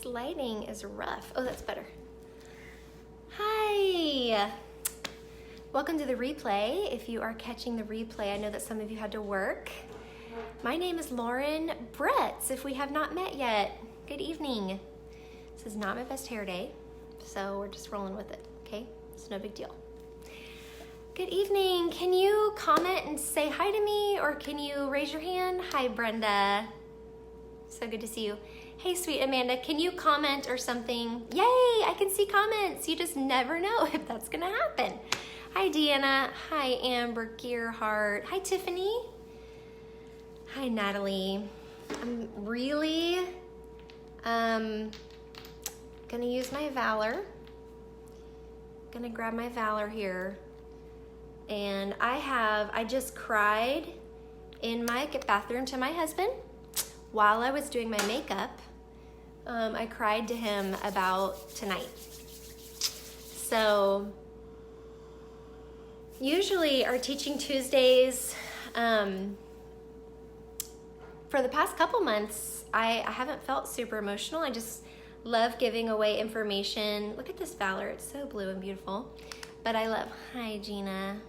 lighting is rough. Oh, that's better. Hi. Welcome to the replay. If you are catching the replay, I know that some of you had to work. My name is Lauren Bretz, if we have not met yet. Good evening. This is not my best hair day, so we're just rolling with it, okay? It's no big deal. Good evening. Can you comment and say hi to me, or can you raise your hand? Hi, Brenda. So good to see you. Hey, sweet Amanda, can you comment or something? Yay, I can see comments. You just never know if that's gonna happen. Hi, Deanna. Hi, Amber Gearhart. Hi, Tiffany. Hi, Natalie. I'm really gonna use my Valor. Gonna grab my Valor here. And I just cried in my bathroom to my husband while I was doing my makeup. I cried to him about tonight. So usually our Teaching Tuesdays, for the past couple months, I haven't felt super emotional. I just love giving away information. Look at this Valor, it's so blue and beautiful. But I love, hi Gina.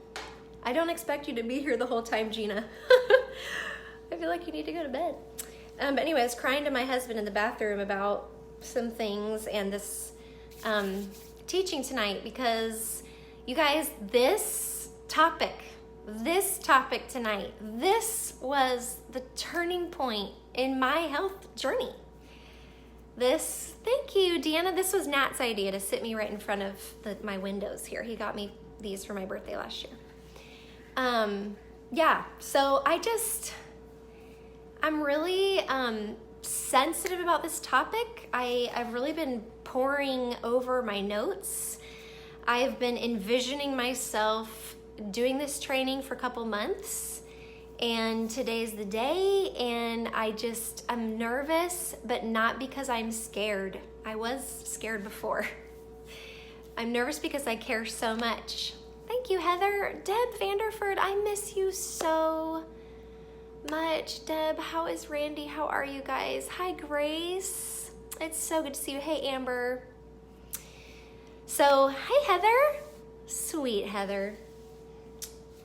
I don't expect you to be here the whole time, Gina. I feel like you need to go to bed. But anyway, I was crying to my husband in the bathroom about some things and this teaching tonight because, you guys, this topic tonight, this was the turning point in my health journey. Thank you, Deanna. This was Nat's idea to sit me right in front of my windows here. He got me these for my birthday last year. Yeah, so I'm really sensitive about this topic. I've really been poring over my notes. I've been envisioning myself doing this training for a couple months, and today's the day, and I'm nervous, but not because I'm scared. I was scared before. I'm nervous because I care so much. Thank you, Heather. Deb Vanderford, I miss you so much. Deb, how is Randy? How are you guys? Hi, Grace. It's so good to see you. Hey, Amber. So, hi, Heather. Sweet Heather.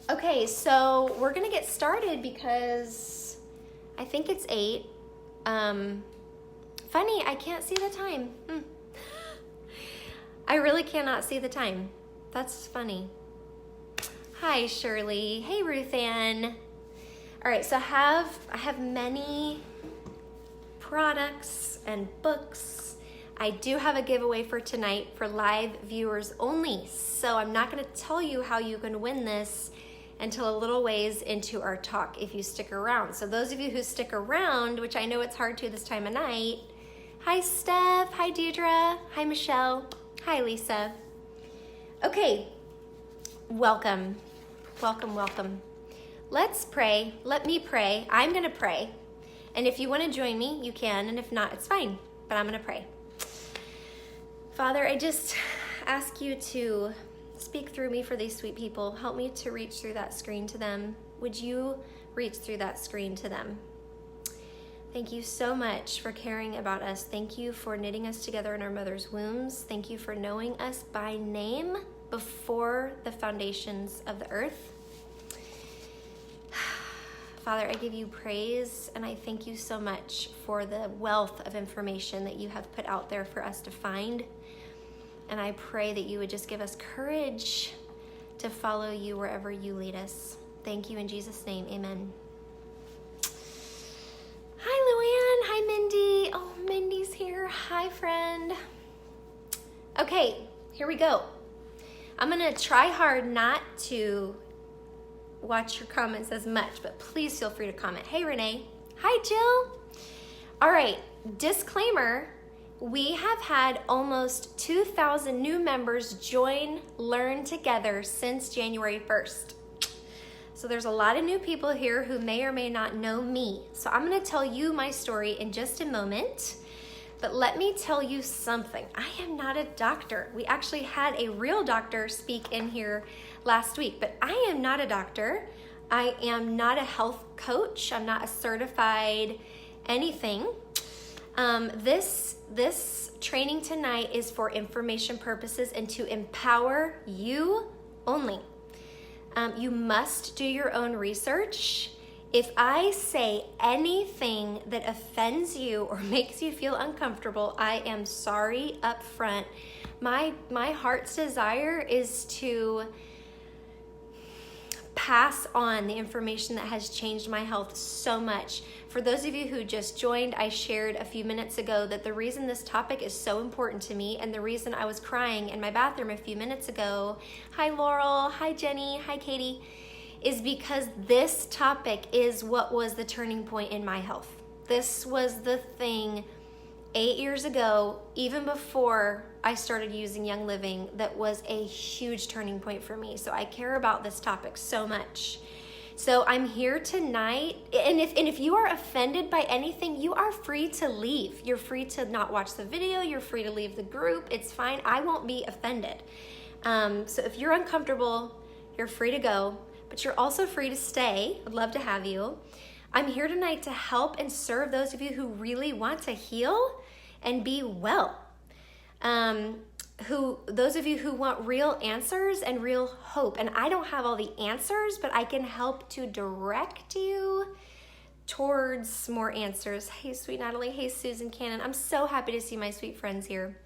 Okay, so we're gonna get started because I think it's 8. Funny, I can't see the time. I really cannot see the time. That's funny. Hi, Shirley. Hey, Ruth Ann. All right, so I have many products and books. I do have a giveaway for tonight for live viewers only. So I'm not gonna tell you how you can win this until a little ways into our talk if you stick around. So those of you who stick around, which I know it's hard to this time of night. Hi, Steph. Hi, Deidre. Hi, Michelle. Hi, Lisa. Okay, welcome. Welcome, welcome. Let's pray. Let me pray. I'm gonna pray. And if you wanna join me, you can, and if not, it's fine, but I'm gonna pray. Father, I just ask you to speak through me for these sweet people. Help me to reach through that screen to them. Would you reach through that screen to them? Thank you so much for caring about us. Thank you for knitting us together in our mother's wombs. Thank you for knowing us by name before the foundations of the earth. Father, I give you praise, and I thank you so much for the wealth of information that you have put out there for us to find. And I pray that you would just give us courage to follow you wherever you lead us. Thank you in Jesus' name, amen. Hi, Luann. Hi, Mindy. Oh, Mindy's here. Hi, friend. Okay, here we go. I'm gonna try hard not to watch your comments as much, but please feel free to comment. Hey, Renee. Hi, Jill. All right, disclaimer. We have had almost 2,000 new members join Learn Together since January 1st. So there's a lot of new people here who may or may not know me. So I'm gonna tell you my story in just a moment, but let me tell you something. I am not a doctor. We actually had a real doctor speak in here last week, but I am not a doctor. I am not a health coach. I'm not a certified anything. This training tonight is for information purposes and to empower you only. You must do your own research. If I say anything that offends you or makes you feel uncomfortable, I am sorry up front. My heart's desire is to pass on the information that has changed my health so much. For those of you who just joined, I shared a few minutes ago that the reason this topic is so important to me and the reason I was crying in my bathroom a few minutes ago, hi Laurel, hi Jenny, hi Katie, is because this topic is what was the turning point in my health. This was the thing 8 years ago, even before I started using Young Living, that was a huge turning point for me. So I care about this topic so much. So I'm here tonight, and if you are offended by anything, you are free to leave. You're free to not watch the video. You're free to leave the group. It's fine. I won't be offended. So if you're uncomfortable, you're free to go, but you're also free to stay. I'd love to have you. I'm here tonight to help and serve those of you who really want to heal and be well. Those of you who want real answers and real hope. And I don't have all the answers, but I can help to direct you towards more answers. Hey, sweet Natalie. Hey, Susan Cannon. I'm so happy to see my sweet friends here.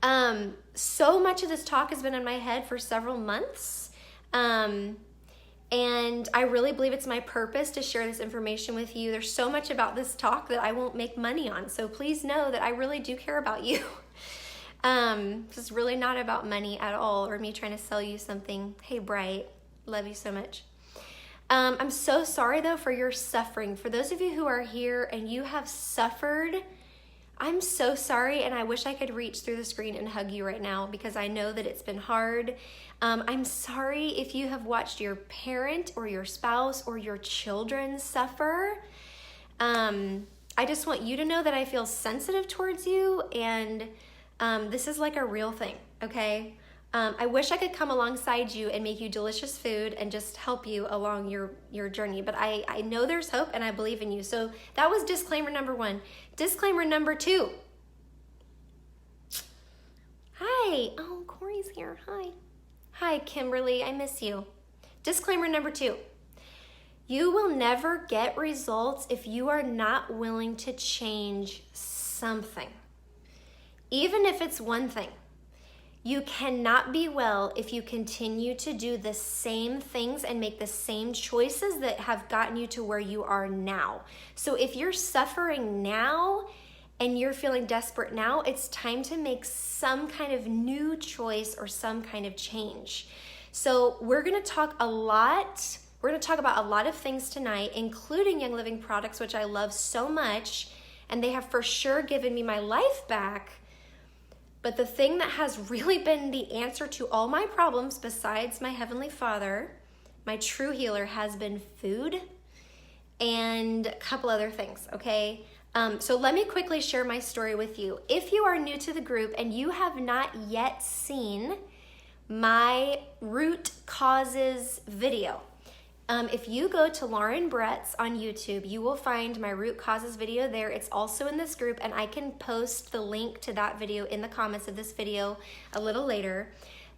So much of this talk has been in my head for several months. And I really believe it's my purpose to share this information with you. There's so much about this talk that I won't make money on. So please know that I really do care about you. It's really not about money at all or me trying to sell you something. Hey, Bright, love you so much. I'm so sorry though for your suffering. For those of you who are here and you have suffered, I'm so sorry, and I wish I could reach through the screen and hug you right now because I know that it's been hard. I'm sorry if you have watched your parent or your spouse or your children suffer. I just want you to know that I feel sensitive towards you, and this is like a real thing, okay? I wish I could come alongside you and make you delicious food and just help you along your journey, but I know there's hope and I believe in you. So that was disclaimer number 1. Disclaimer number 2. Hi, oh, Corey's here, hi. Hi, Kimberly, I miss you. Disclaimer number 2. You will never get results if you are not willing to change something, even if it's one thing. You cannot be well if you continue to do the same things and make the same choices that have gotten you to where you are now. So if you're suffering now and you're feeling desperate now, it's time to make some kind of new choice or some kind of change. So we're gonna talk a lot. We're gonna talk about a lot of things tonight, including Young Living products, which I love so much, and they have for sure given me my life back. But the thing that has really been the answer to all my problems besides my Heavenly Father, my true healer, has been food and a couple other things, okay? So let me quickly share my story with you. If you are new to the group and you have not yet seen my root causes video, if you go to Lauren Bretts on YouTube, you will find my root causes video there. It's also in this group, and I can post the link to that video in the comments of this video a little later.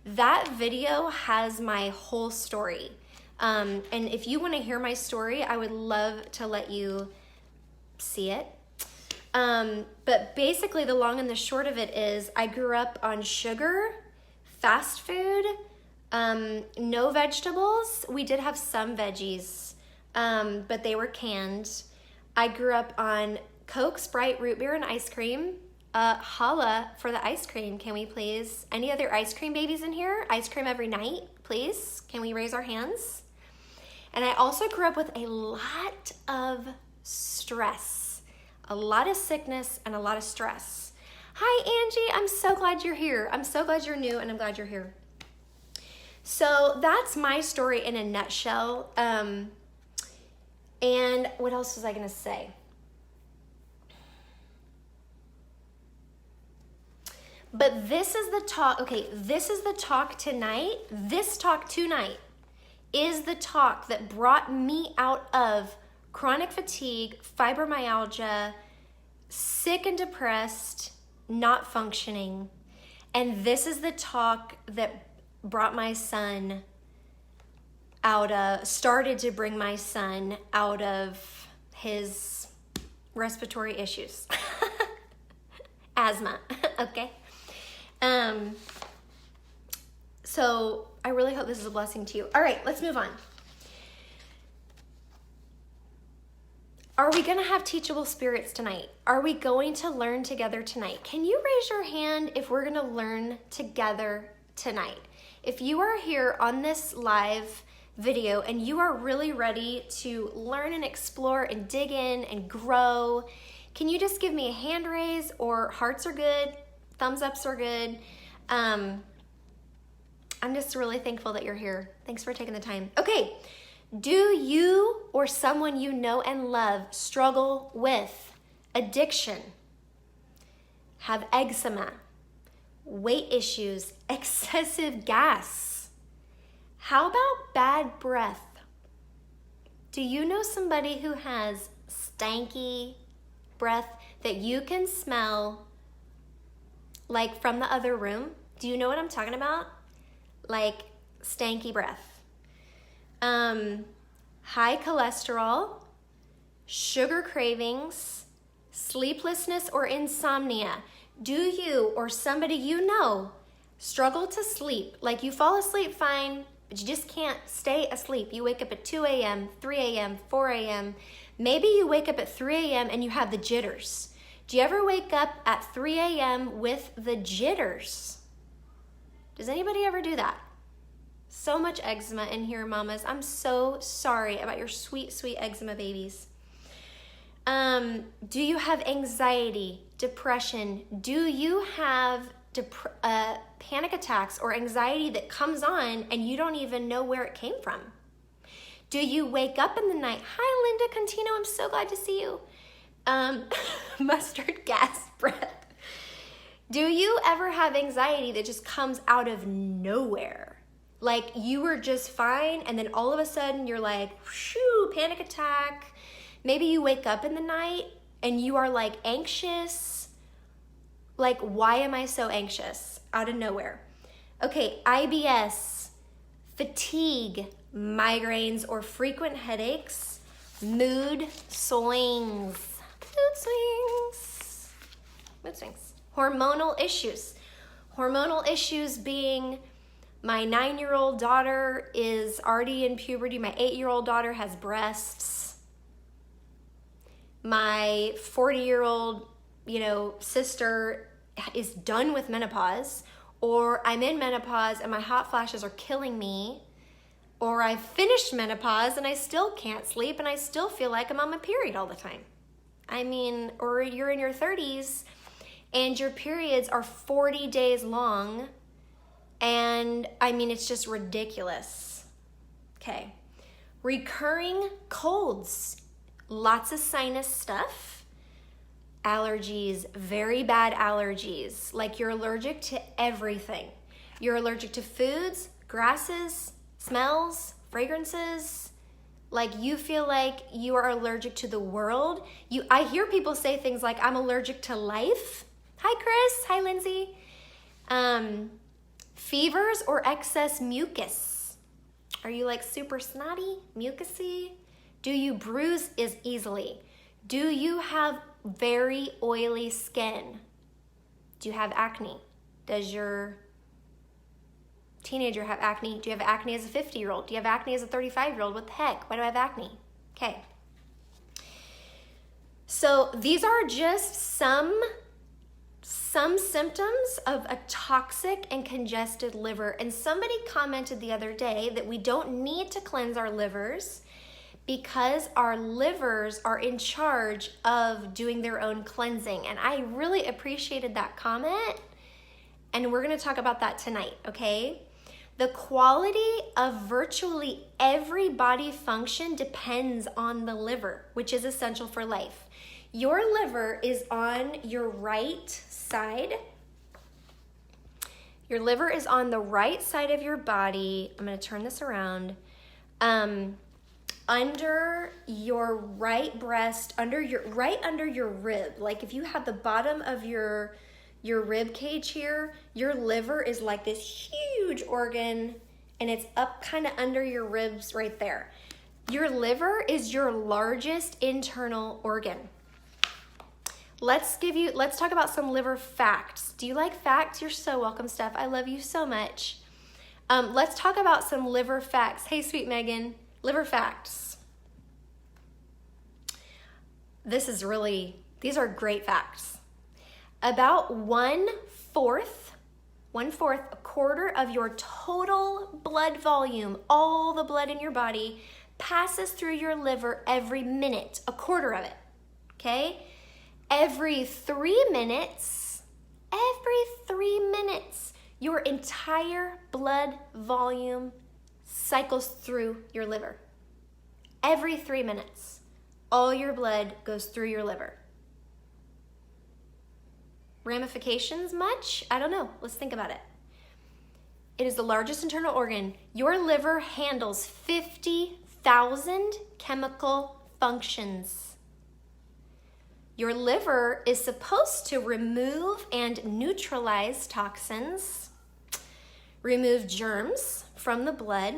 That video has my whole story. And if you want to hear my story, I would love to let you see it. But basically the long and the short of it is I grew up on sugar, fast food, no vegetables. We did have some veggies, but they were canned. I grew up on Coke, Sprite, root beer, and ice cream. Holla for the ice cream, can we please? Any other ice cream babies in here? Ice cream every night, please? Can we raise our hands? And I also grew up with a lot of stress, a lot of sickness, and a lot of stress. Hi, Angie. I'm so glad you're here. I'm so glad you're new, and I'm glad you're here. So that's my story in a nutshell. And what else was I going to say? But this is the talk. Okay, this is the talk tonight. This talk tonight is the talk that brought me out of chronic fatigue, fibromyalgia, sick and depressed, not functioning. And this is the talk that brought my son started to bring my son out of his respiratory issues. Asthma, okay? So I really hope this is a blessing to you. All right, let's move on. Are we gonna have teachable spirits tonight? Are we going to learn together tonight? Can you raise your hand if we're gonna learn together tonight? If you are here on this live video and you are really ready to learn and explore and dig in and grow, can you just give me a hand raise, or hearts are good, thumbs ups are good. I'm just really thankful that you're here. Thanks for taking the time. Okay, do you or someone you know and love struggle with addiction, have eczema, weight issues, excessive gas? How about bad breath? Do you know somebody who has stanky breath that you can smell like from the other room? Do you know what I'm talking about? Like stanky breath. High cholesterol, sugar cravings, sleeplessness or insomnia. Do you or somebody you know struggle to sleep? Like you fall asleep fine, but you just can't stay asleep. You wake up at 2 a.m., 3 a.m., 4 a.m. Maybe you wake up at 3 a.m. and you have the jitters. Do you ever wake up at 3 a.m. with the jitters? Does anybody ever do that? So much eczema in here, mamas. I'm so sorry about your sweet, sweet eczema babies. Do you have anxiety, depression? Do you have panic attacks or anxiety that comes on and you don't even know where it came from? Do you wake up in the night? Hi, Linda Contino. I'm so glad to see you. Mustard gas breath. Do you ever have anxiety that just comes out of nowhere? Like you were just fine and then all of a sudden you're like, shoo, panic attack. Maybe you wake up in the night and you are like anxious. Like, why am I so anxious? Out of nowhere. Okay, IBS, fatigue, migraines or frequent headaches, mood swings. Hormonal issues. Hormonal issues being my 9-year-old daughter is already in puberty. My 8-year-old daughter has breasts. My 40-year-old, sister is done with menopause, or I'm in menopause and my hot flashes are killing me, or I've finished menopause and I still can't sleep and I still feel like I'm on my period all the time. Or you're in your 30s and your periods are 40 days long. And it's just ridiculous. Okay. Recurring colds, lots of sinus stuff, allergies, very bad allergies. Like you're allergic to everything. You're allergic to foods, grasses, smells, fragrances. Like you feel like you are allergic to the world. I hear people say things like, I'm allergic to life. Hi, Chris. Hi, Lindsay. Fevers or excess mucus. Are you like super snotty, mucusy? Do you bruise easily? Do you have very oily skin? Do you have acne? Does your teenager have acne? Do you have acne as a 50-year-old? Do you have acne as a 35-year-old? What the heck? Why do I have acne? Okay. So these are just some symptoms of a toxic and congested liver. And somebody commented the other day that we don't need to cleanse our livers because our livers are in charge of doing their own cleansing. And I really appreciated that comment. And we're going to talk about that tonight, okay? The quality of virtually every body function depends on the liver, which is essential for life. Your liver is on your right side. Your liver is on the right side of your body. I'm going to turn this around. under your right breast, right under your rib. Like if you have the bottom of your rib cage here, your liver is like this huge organ, and it's up kind of under your ribs right there. Your liver is your largest internal organ. Let's talk about some liver facts. Do you like facts? You're so welcome, Steph. I love you so much. Let's talk about some liver facts. Hey, sweet Megan. Liver facts. These are great facts. About one fourth, a quarter of your total blood volume, all the blood in your body, passes through your liver every minute, a quarter of it, okay? Every 3 minutes, your entire blood volume cycles through your liver. Every 3 minutes, all your blood goes through your liver. Ramifications much? I don't know. Let's think about it. It is the largest internal organ. Your liver handles 50,000 chemical functions. Your liver is supposed to remove and neutralize toxins, remove germs from the blood.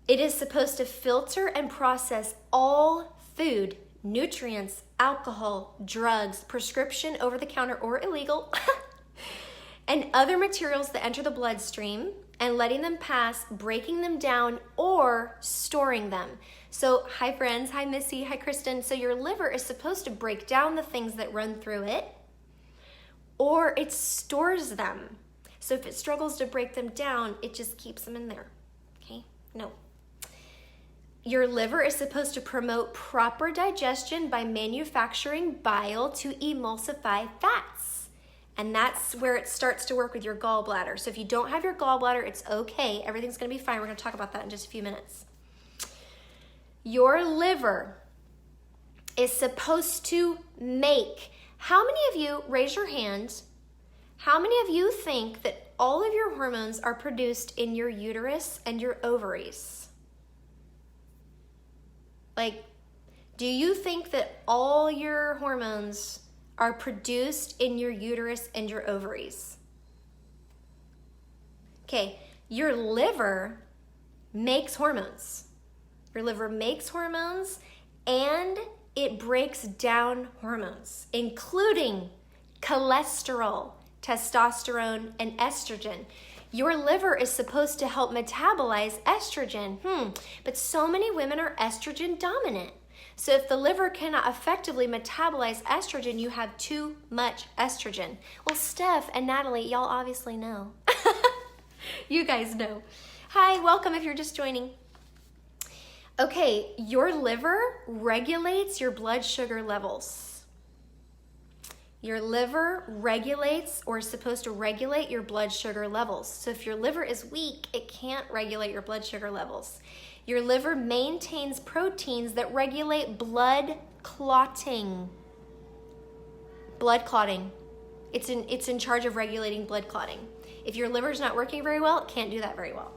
It is supposed to filter and process all food, nutrients, alcohol, drugs, prescription, over-the-counter or illegal, and other materials that enter the bloodstream, and letting them pass, breaking them down, or storing them. So, hi friends, hi Missy, hi Kristen. So your liver is supposed to break down the things that run through it, or it stores them. So if it struggles to break them down, it just keeps them in there, okay? No. Your liver is supposed to promote proper digestion by manufacturing bile to emulsify fats. And that's where it starts to work with your gallbladder. So if you don't have your gallbladder, it's okay. Everything's gonna be fine. We're gonna talk about that in just a few minutes. Your liver is supposed to make, how many of you, raise your hand, how many of you think that all of your hormones are produced in your uterus and your ovaries? Like, do you think that all your hormones are produced in your uterus and your ovaries? Okay, your liver makes hormones. Your liver makes hormones and it breaks down hormones, including cholesterol, testosterone, and estrogen. Your liver is supposed to help metabolize estrogen, but so many women are estrogen dominant. So if the liver cannot effectively metabolize estrogen, you have too much estrogen. Well, Steph and Natalie, y'all obviously know. You guys know. Hi, welcome if you're just joining. Okay, your liver regulates your blood sugar levels. Your liver regulates or is supposed to regulate your blood sugar levels. So if your liver is weak, it can't regulate your blood sugar levels. Your liver maintains proteins that regulate blood clotting. Blood clotting. It's in charge of regulating blood clotting. If your liver's not working very well, it can't do that very well.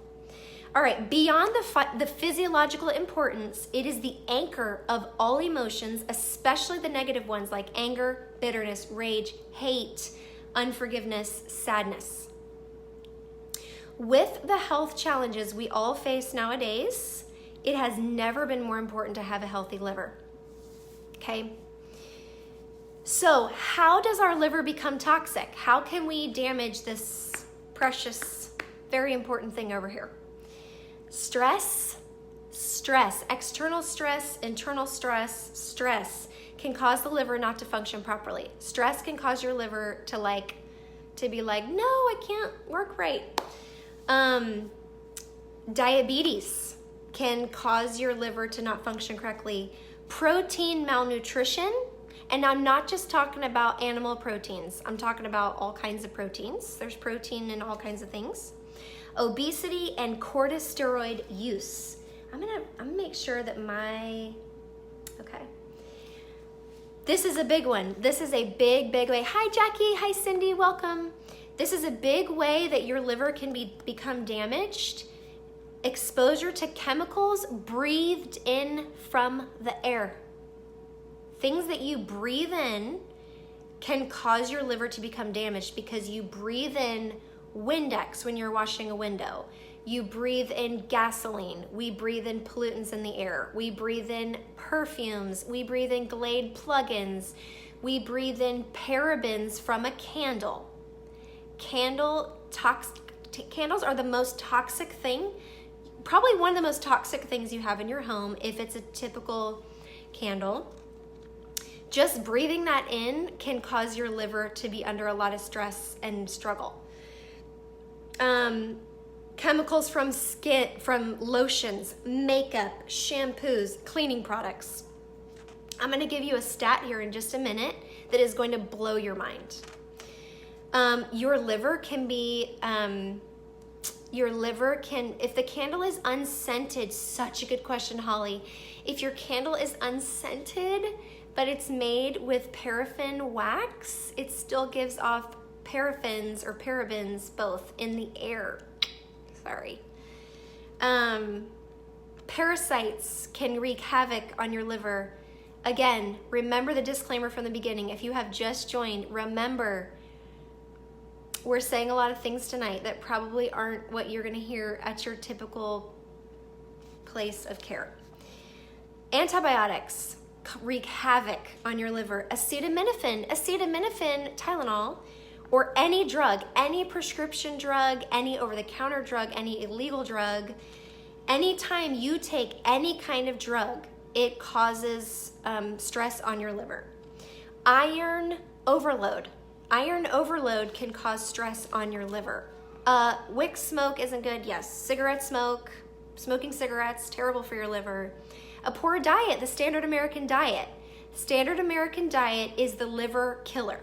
All right, beyond the physiological importance, it is the anchor of all emotions, especially the negative ones like anger, bitterness, rage, hate, unforgiveness, sadness. With the health challenges we all face nowadays, it has never been more important to have a healthy liver, okay? So how does our liver become toxic? How can we damage this precious, very important thing over here? Stress, external stress, internal stress can cause the liver not to function properly. Stress can cause your liver to be like, no, I can't work right. Diabetes can cause your liver to not function correctly. Protein malnutrition, and I'm not just talking about animal proteins. I'm talking about all kinds of proteins. There's protein in all kinds of things. Obesity and corticosteroid use. I'm gonna make sure that okay. This is a big one. This is a big way. Hi Jackie, hi Cindy, welcome. This is a big way that your liver can become damaged exposure to chemicals breathed in from the air. Things that you breathe in can cause your liver to become damaged because you breathe in Windex when you're washing a window. You breathe in gasoline. We breathe in pollutants in the air. We breathe in perfumes. We breathe in Glade plugins. We breathe in parabens from a candle. Candles are the most toxic thing, probably one of the most toxic things you have in your home if it's a typical candle. Just breathing that in can cause your liver to be under a lot of stress and struggle. Chemicals from skin, from lotions, makeup, shampoos, cleaning products. I'm going to give you a stat here in just a minute that is going to blow your mind. Your liver can, if the candle is unscented, such a good question, Holly. If your candle is unscented, but it's made with paraffin wax, it still gives off paraffins or parabens both in the air. Sorry. Parasites can wreak havoc on your liver. Again, remember the disclaimer from the beginning. If you have just joined, remember we're saying a lot of things tonight that probably aren't what you're going to hear at your typical place of care. Antibiotics wreak havoc on your liver. Acetaminophen, Tylenol, or any drug, any prescription drug, any over-the-counter drug, any illegal drug, anytime you take any kind of drug, it causes stress on your liver. Iron overload can cause stress on your liver. Wick smoke isn't good. Yes, smoking cigarettes, terrible for your liver. A poor diet, the standard American diet. Standard American diet is the liver killer.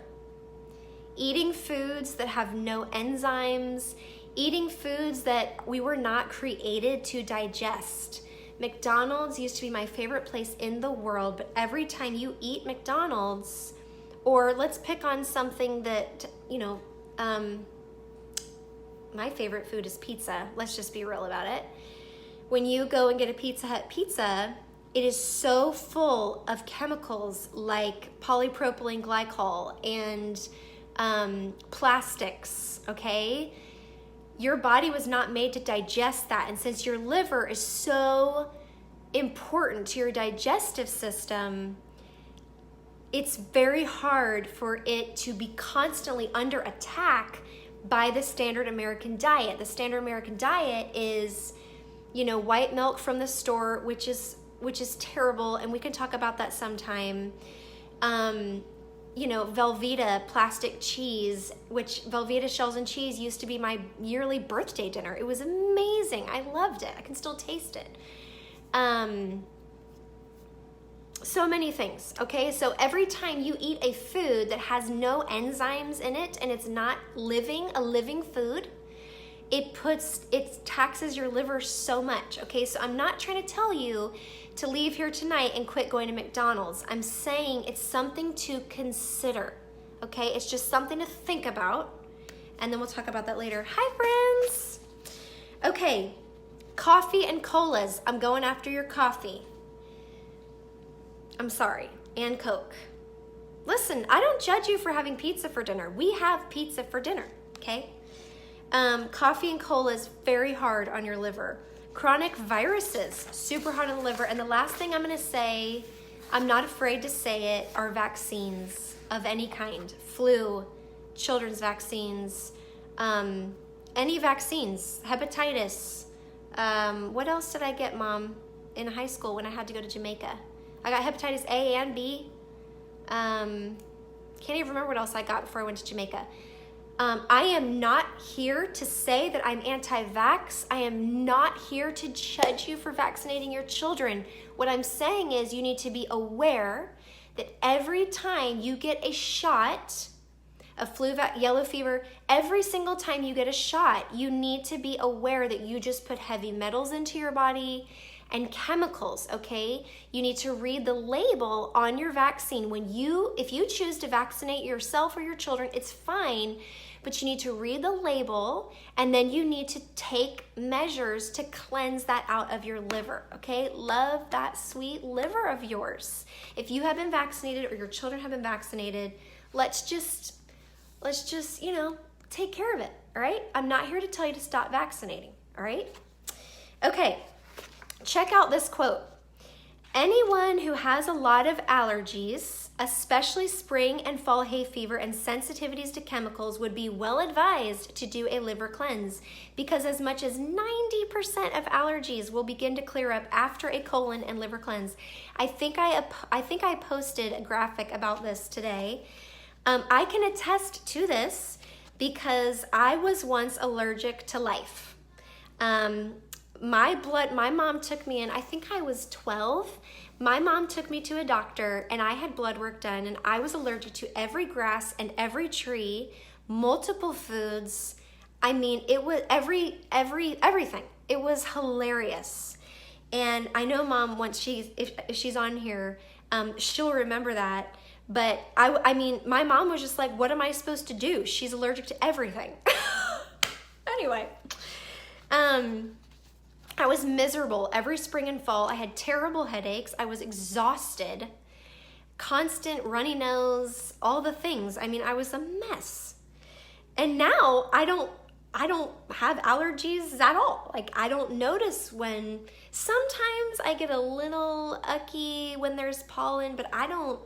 Eating foods that have no enzymes, eating foods that we were not created to digest. McDonald's used to be my favorite place in the world, but every time you eat McDonald's, or let's pick on something that, my favorite food is pizza. Let's just be real about it. When you go and get a Pizza Hut pizza, it is so full of chemicals like polypropylene glycol and plastics, okay? Your body was not made to digest that. And since your liver is so important to your digestive system, it's very hard for it to be constantly under attack by the standard American diet. The standard American diet is, white milk from the store, which is terrible, and we can talk about that sometime. Velveeta plastic cheese, which Velveeta shells and cheese used to be my yearly birthday dinner. It was amazing. I loved it. I can still taste it. So many things, okay? So every time you eat a food that has no enzymes in it and it's not a living food, it taxes your liver so much, okay? So I'm not trying to tell you to leave here tonight and quit going to McDonald's. I'm saying it's something to consider, okay? It's just something to think about, and then we'll talk about that later. Hi, friends. Okay, coffee and colas. I'm going after your coffee. I'm sorry, and Coke. Listen, I don't judge you for having pizza for dinner. We have pizza for dinner, okay? Coffee and cola is very hard on your liver. Chronic viruses, super hard on the liver. And the last thing I'm going to say, I'm not afraid to say it, are vaccines of any kind. Flu, children's vaccines, any vaccines, hepatitis. What else did I get, Mom, in high school when I had to go to Jamaica? I got hepatitis A and B. Can't even remember what else I got before I went to Jamaica. I am not here to say that I'm anti-vax. I am not here to judge you for vaccinating your children. What I'm saying is you need to be aware that every time you get a shot of yellow fever, every single time you get a shot, you need to be aware that you just put heavy metals into your body and chemicals, okay? You need to read the label on your vaccine. If you choose to vaccinate yourself or your children, it's fine, but you need to read the label, and then you need to take measures to cleanse that out of your liver, okay? Love that sweet liver of yours. If you have been vaccinated or your children have been vaccinated, let's just, take care of it, all right? I'm not here to tell you to stop vaccinating, all right? Okay, check out this quote. Anyone who has a lot of allergies, especially spring and fall hay fever and sensitivities to chemicals, would be well advised to do a liver cleanse, because as much as 90% of allergies will begin to clear up after a colon and liver cleanse. I think I posted a graphic about this today. I can attest to this because I was once allergic to life. My mom took me in, I think I was 12. My mom took me to a doctor and I had blood work done, and I was allergic to every grass and every tree, multiple foods. I mean, it was everything. It was hilarious. And I know Mom, if she's on here, she'll remember that. But I mean, my mom was just like, what am I supposed to do? She's allergic to everything. Anyway, I was miserable every spring and fall. I had terrible headaches. I was exhausted, constant runny nose, all the things. I mean, I was a mess. And now I don't have allergies at all. Like, I don't notice when, sometimes I get a little ucky when there's pollen, but I don't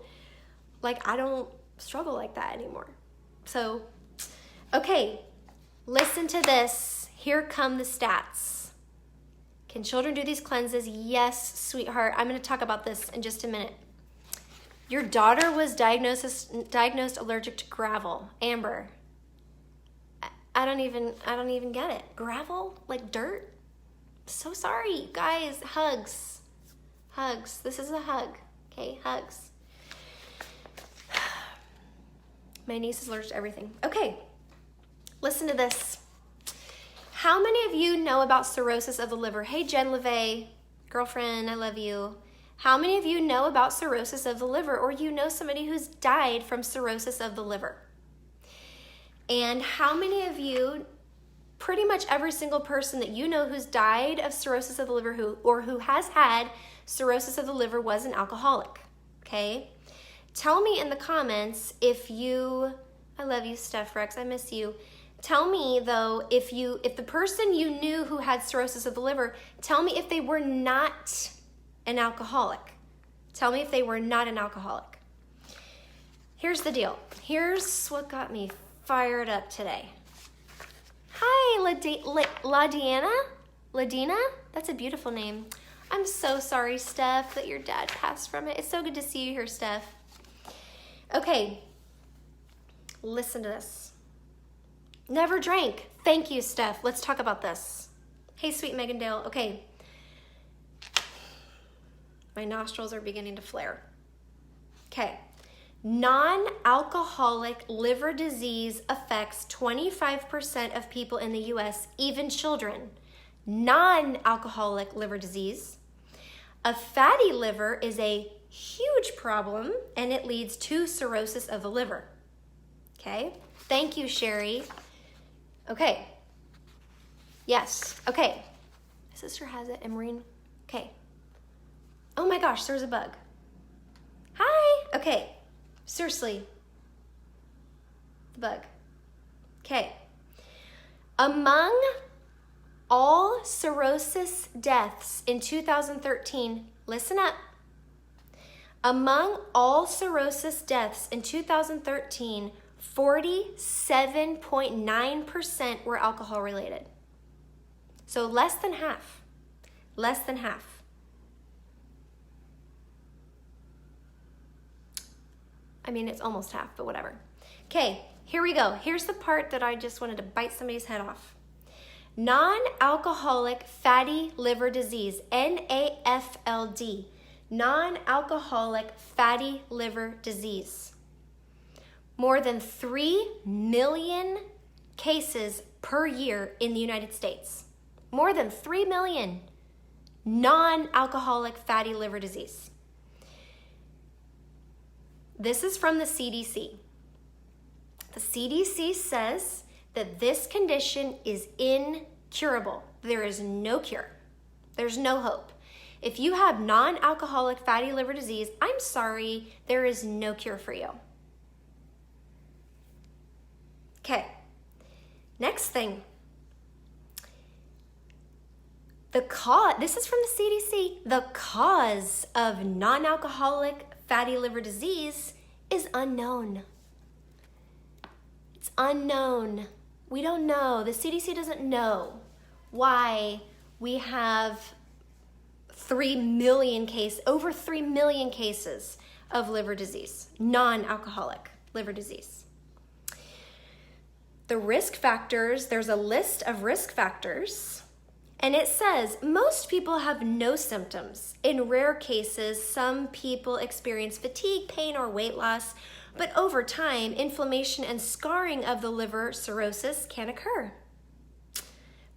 struggle like that anymore. So, okay, listen to this. Here come the stats. Can children do these cleanses? Yes, sweetheart. I'm going to talk about this in just a minute. Your daughter was diagnosed allergic to gravel. Amber, I don't even get it. Gravel? Like dirt? So sorry, guys. Hugs. This is a hug. Okay, hugs. My niece is allergic to everything. Okay, listen to this. How many of you know about cirrhosis of the liver? Hey, Jen LeVay, girlfriend, I love you. How many of you know about cirrhosis of the liver, or you know somebody who's died from cirrhosis of the liver? And how many of you, pretty much every single person that you know who's died of cirrhosis of the liver who has had cirrhosis of the liver was an alcoholic, okay? Tell me in the comments if I love you, Steph Rex, I miss you. Tell me though, if the person you knew who had cirrhosis of the liver, tell me if they were not an alcoholic. Tell me if they were not an alcoholic. Here's the deal. Here's what got me fired up today. Hi, Ladina? That's a beautiful name. I'm so sorry, Steph, that your dad passed from it. It's so good to see you here, Steph. Okay, listen to this. Never drank. Thank you, Steph. Let's talk about this. Hey, sweet Megan Dale. Okay. My nostrils are beginning to flare. Okay. Non-alcoholic liver disease affects 25% of people in the U.S., even children. Non-alcoholic liver disease. A fatty liver is a huge problem, and it leads to cirrhosis of the liver. Okay. Thank you, Sherry. Okay. Yes. Okay. My sister has it, Emerine. Okay. Oh my gosh, there's a bug. Hi. Okay. Seriously. The bug. Okay. Among all cirrhosis deaths in 2013, listen up. Among all cirrhosis deaths in 2013, 47.9% were alcohol related. So less than half. Less than half. I mean, it's almost half, but whatever. Okay, here we go. Here's the part that I just wanted to bite somebody's head off. Non-alcoholic fatty liver disease, NAFLD. Non-alcoholic fatty liver disease. More than 3 million cases per year in the United States. More than 3 million. non-alcoholic fatty liver disease. This is from the CDC. The CDC says that this condition is incurable. There is no cure. There's no hope. If you have non-alcoholic fatty liver disease, I'm sorry, there is no cure for you. Okay, next thing. This is from the CDC. The cause of non-alcoholic fatty liver disease is unknown. It's unknown. We don't know. The CDC doesn't know why we have over 3 million cases of liver disease, non-alcoholic liver disease. The risk factors, there's a list of risk factors, and it says most people have no symptoms. In rare cases, some people experience fatigue, pain, or weight loss, but over time, inflammation and scarring of the liver, cirrhosis, can occur.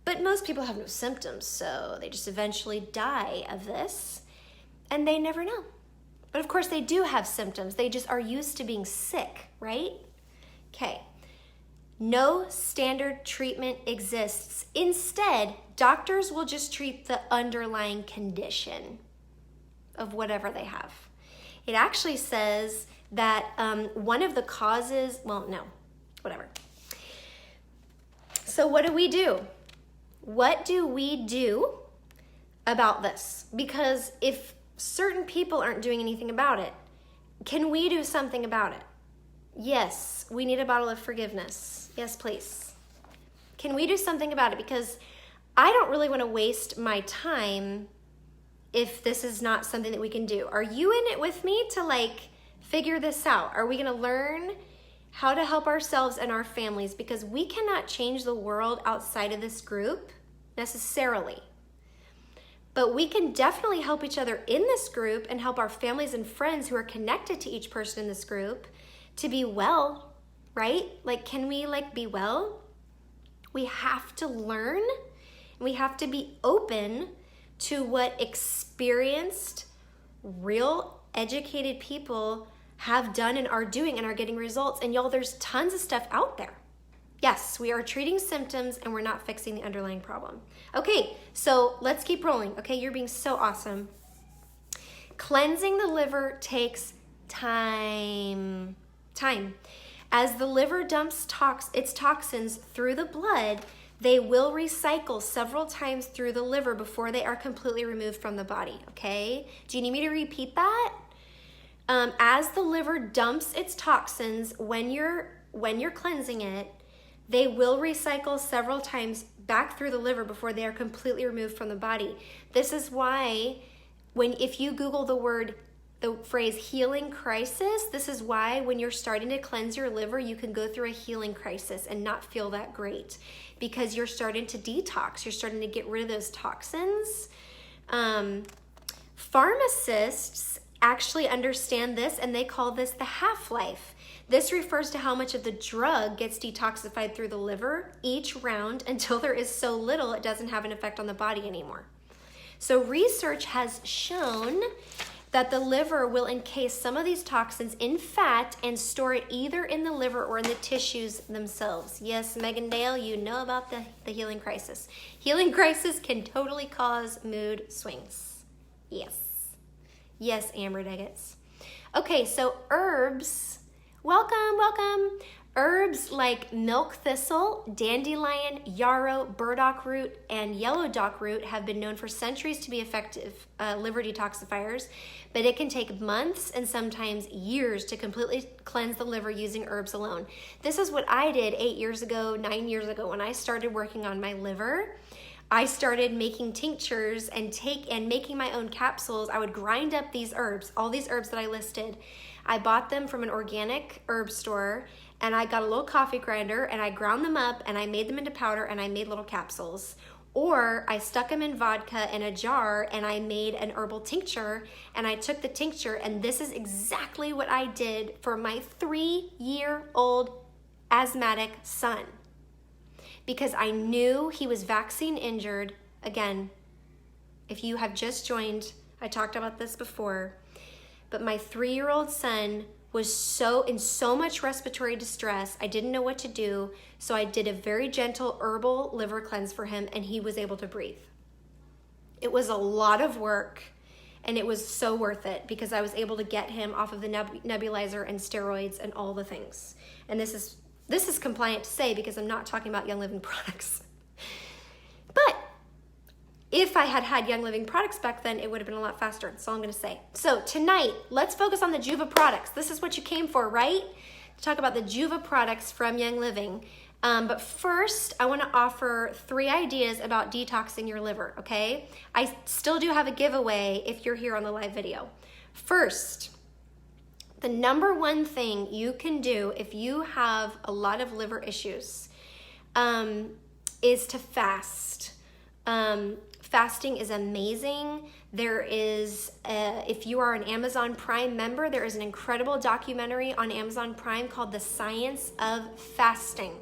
But most people have no symptoms, so they just eventually die of this, and they never know. But of course, they do have symptoms. They just are used to being sick, right? Okay. No standard treatment exists. Instead, doctors will just treat the underlying condition of whatever they have. It actually says that one of the causes, whatever. So what do we do? What do we do about this? Because if certain people aren't doing anything about it, can we do something about it? Yes, we need a bottle of forgiveness. Yes, please. Can we do something about it? Because I don't really want to waste my time if this is not something that we can do. Are you in it with me to figure this out? Are we going to learn how to help ourselves and our families? Because we cannot change the world outside of this group necessarily. But we can definitely help each other in this group and help our families and friends who are connected to each person in this group to be well, right? Can we be well? We have to learn, and we have to be open to what experienced, real, educated people have done and are doing and are getting results. And y'all, there's tons of stuff out there. Yes, we are treating symptoms and we're not fixing the underlying problem. Okay, so let's keep rolling. Okay, you're being so awesome. Cleansing the liver takes time. As the liver dumps its toxins through the blood, they will recycle several times through the liver before they are completely removed from the body, okay? Do you need me to repeat that? As the liver dumps its toxins, when you're cleansing it, they will recycle several times back through the liver before they are completely removed from the body. This is why if you Google the phrase healing crisis, this is why when you're starting to cleanse your liver, you can go through a healing crisis and not feel that great because you're starting to detox. You're starting to get rid of those toxins. Pharmacists actually understand this and they call this the half-life. This refers to how much of the drug gets detoxified through the liver each round until there is so little it doesn't have an effect on the body anymore. So research has shown that the liver will encase some of these toxins in fat and store it either in the liver or in the tissues themselves. Yes, Megan Dale, you know about the healing crisis. Healing crisis can totally cause mood swings. Yes, Amber Nuggets. Okay, so herbs, welcome. Herbs like milk thistle, dandelion, yarrow, burdock root, and yellow dock root have been known for centuries to be effective liver detoxifiers, but it can take months and sometimes years to completely cleanse the liver using herbs alone. This is what I did 9 years ago when I started working on my liver. I started making tinctures and making my own capsules. I would grind up these herbs, all these herbs that I listed. I bought them from an organic herb store, and I got a little coffee grinder and I ground them up and I made them into powder and I made little capsules. Or I stuck them in vodka in a jar and I made an herbal tincture, and I took the tincture, and this is exactly what I did for my 3-year-old asthmatic son. Because I knew he was vaccine injured. Again, If you have just joined, I talked about this before, but my 3-year-old son was in so much respiratory distress, I didn't know what to do, so I did a very gentle herbal liver cleanse for him, and he was able to breathe. It was a lot of work, and it was so worth it because I was able to get him off of the nebulizer and steroids and all the things. And this is compliant to say because I'm not talking about Young Living products. But if I had had Young Living products back then, it would have been a lot faster. That's all I'm going to say. So tonight, let's focus on the Juva products. This is what you came for, right? To talk about the Juva products from Young Living. But first, I want to offer 3 ideas about detoxing your liver, okay? I still do have a giveaway if you're here on the live video. First, the number 1 thing you can do if you have a lot of liver issues is to fast. Fasting is amazing. There is, if you are an Amazon Prime member, there is an incredible documentary on Amazon Prime called The Science of Fasting.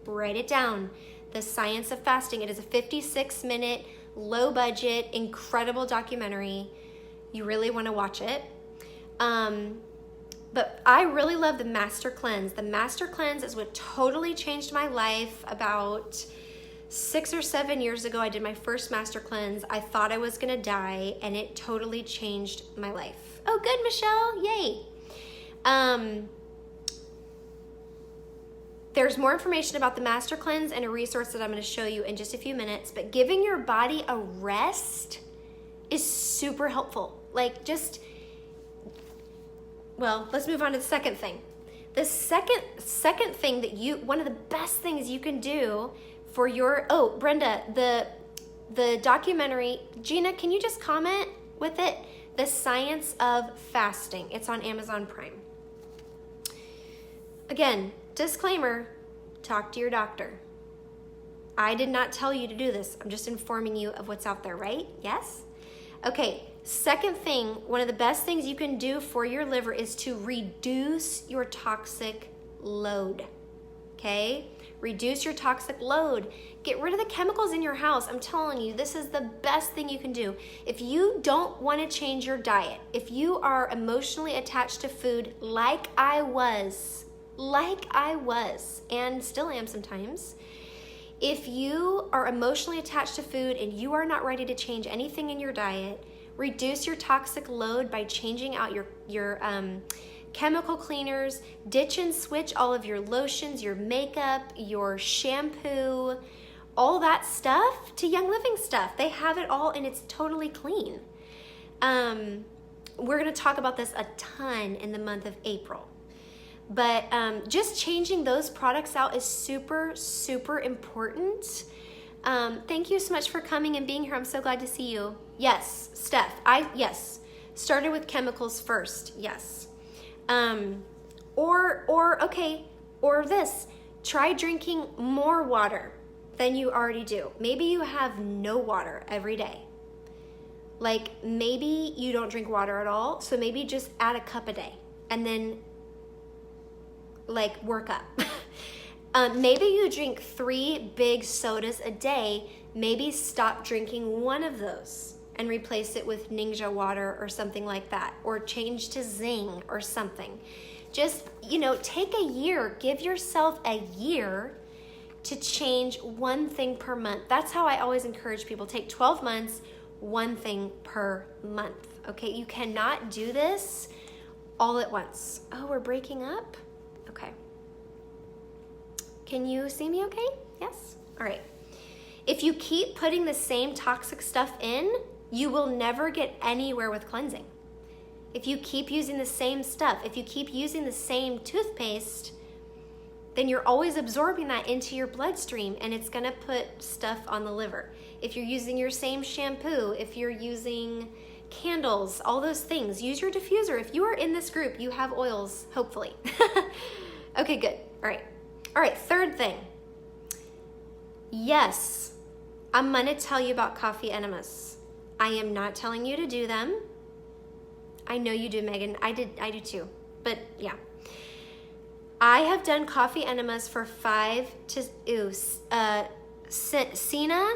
Write it down. The Science of Fasting. It is a 56-minute, low-budget, incredible documentary. You really want to watch it. But I really love the Master Cleanse. The Master Cleanse is what totally changed my life. About 6 or 7 years ago, I did my first Master Cleanse. I thought I was going to die, and it totally changed my life. Oh, good, Michelle. Yay. There's more information about the Master Cleanse and a resource that I'm going to show you in just a few minutes, but giving your body a rest is super helpful. Like well, let's move on to the second thing. The second thing that one of the best things you can do for your, Brenda, the documentary, Gina, can you just comment with it? The Science of Fasting. It's on Amazon Prime. Again, disclaimer, talk to your doctor. I did not tell you to do this. I'm just informing you of what's out there, right? Yes? Okay, second thing, one of the best things you can do for your liver is to reduce your toxic load, okay? Reduce your toxic load. Get rid of the chemicals in your house. I'm telling you, this is the best thing you can do. If you don't want to change your diet, if you are emotionally attached to food like I was, and still am sometimes. If you are emotionally attached to food and you are not ready to change anything in your diet, reduce your toxic load by changing out your chemical cleaners, ditch and switch all of your lotions, your makeup, your shampoo, all that stuff to Young Living stuff. They have it all and it's totally clean. We're going to talk about this a ton in the month of April. But just changing those products out is super, super important. Thank you so much for coming and being here. I'm so glad to see you. Yes, Steph, yes. Started with chemicals first, yes. Or this, try drinking more water than you already do. Maybe you have no water every day. Like maybe you don't drink water at all, so maybe just add a cup a day and then work up. Maybe you drink 3 big sodas a day. Maybe stop drinking one of those and replace it with Ninja water or something like that, or change to Zing or something. Just, take a year, give yourself a year to change one thing per month. That's how I always encourage people. Take 12 months, one thing per month. Okay, you cannot do this all at once. Oh, we're breaking up? Okay. Can you see me okay? Yes? All right. If you keep putting the same toxic stuff in, you will never get anywhere with cleansing. If you keep using the same stuff, if you keep using the same toothpaste, then you're always absorbing that into your bloodstream and it's gonna put stuff on the liver. If you're using your same shampoo, if you're using candles, all those things, use your diffuser. If you are in this group, you have oils, hopefully. Okay, good. All right, third thing. Yes, I'm gonna tell you about coffee enemas. I am not telling you to do them. I know you do, Megan. I do too, but yeah. I have done coffee enemas for Sina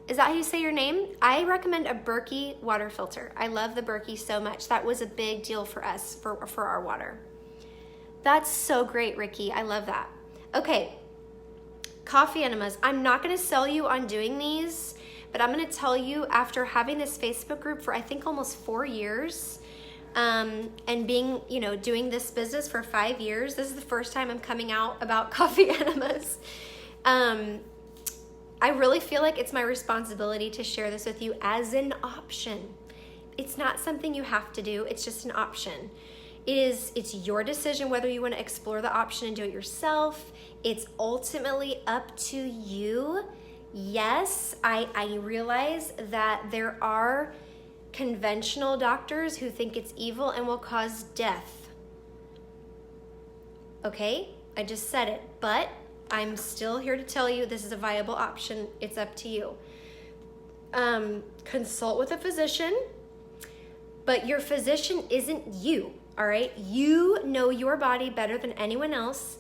Is that how you say your name? I recommend a Berkey water filter. I love the Berkey so much. That was a big deal for us, for our water. That's so great, Ricky. I love that. Okay, coffee enemas. I'm not gonna sell you on doing these, but I'm gonna tell you, after having this Facebook group for I think almost 4 years, and being, doing this business for 5 years, this is the first time I'm coming out about coffee enemas. I really feel like it's my responsibility to share this with you as an option. It's not something you have to do, it's just an option. It's your decision whether you want to explore the option and do it yourself. It's ultimately up to you. Yes, I realize that there are conventional doctors who think it's evil and will cause death. Okay, I just said it, but I'm still here to tell you this is a viable option. It's up to you. Consult with a physician, but your physician isn't you, all right? You know your body better than anyone else.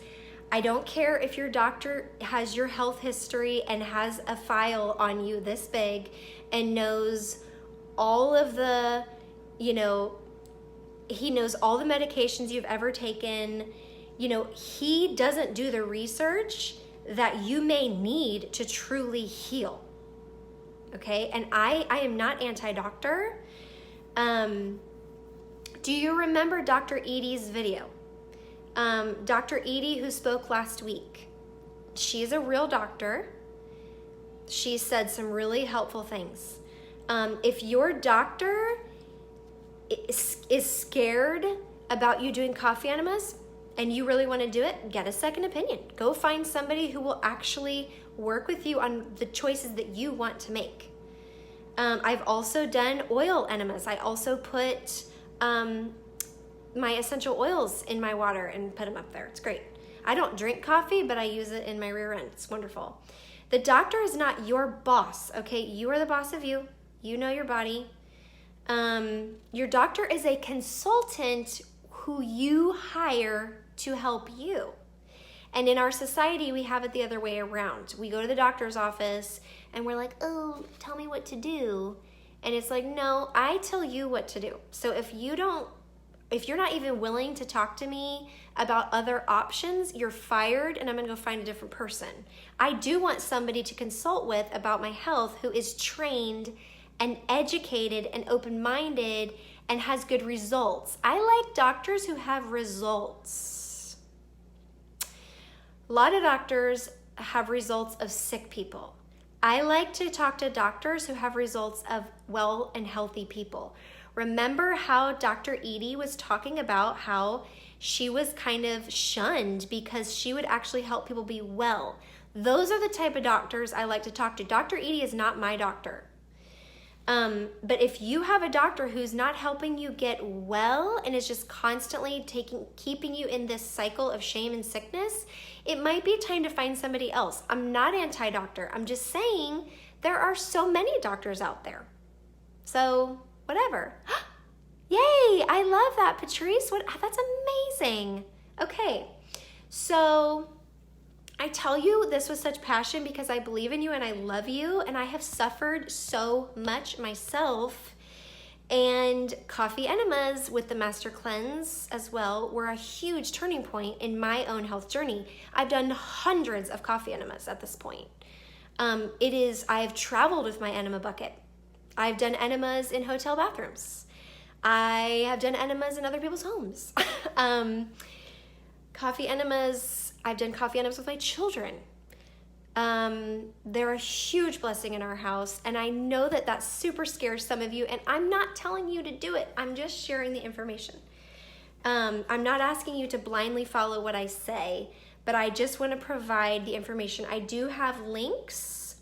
I don't care if your doctor has your health history and has a file on you this big and knows all of the, he knows all the medications you've ever taken. He doesn't do the research that you may need to truly heal. Okay, and I am not anti-doctor. Do you remember Dr. Edie's video? Dr. Edie, who spoke last week, she's a real doctor. She said some really helpful things. If your doctor is scared about you doing coffee enemas and you really want to do it, get a second opinion. Go find somebody who will actually work with you on the choices that you want to make. I've also done oil enemas. I also put my essential oils in my water and put them up there. It's great. I don't drink coffee, but I use it in my rear end. It's wonderful. The doctor is not your boss, okay? You are the boss of you. You know your body. Your doctor is a consultant who you hire to help you. And in our society, we have it the other way around. We go to the doctor's office and we're like, oh, tell me what to do. And it's like, no, I tell you what to do. So if you're not even willing to talk to me about other options, you're fired and I'm gonna go find a different person. I do want somebody to consult with about my health who is trained and educated and open-minded and has good results. I like doctors who have results. A lot of doctors have results of sick people. I like to talk to doctors who have results of well and healthy people. Remember how Dr. Edie was talking about how she was kind of shunned because she would actually help people be well. Those are the type of doctors I like to talk to. Dr. Edie is not my doctor. But if you have a doctor who's not helping you get well and is just constantly keeping you in this cycle of shame and sickness, it might be time to find somebody else. I'm not anti-doctor. I'm just saying there are so many doctors out there. So whatever. Yay, I love that, Patrice. That's amazing. Okay, so I tell you this with such passion because I believe in you and I love you and I have suffered so much myself. And coffee enemas with the Master Cleanse as well were a huge turning point in my own health journey. I've done hundreds of coffee enemas at this point. I have traveled with my enema bucket. I've done enemas in hotel bathrooms. I have done enemas in other people's homes. Coffee enemas, I've done coffee enemas with my children. They're a huge blessing in our house, and I know that super scares some of you, and I'm not telling you to do it. I'm just sharing the information. I'm not asking you to blindly follow what I say, but I just want to provide the information. I do have links.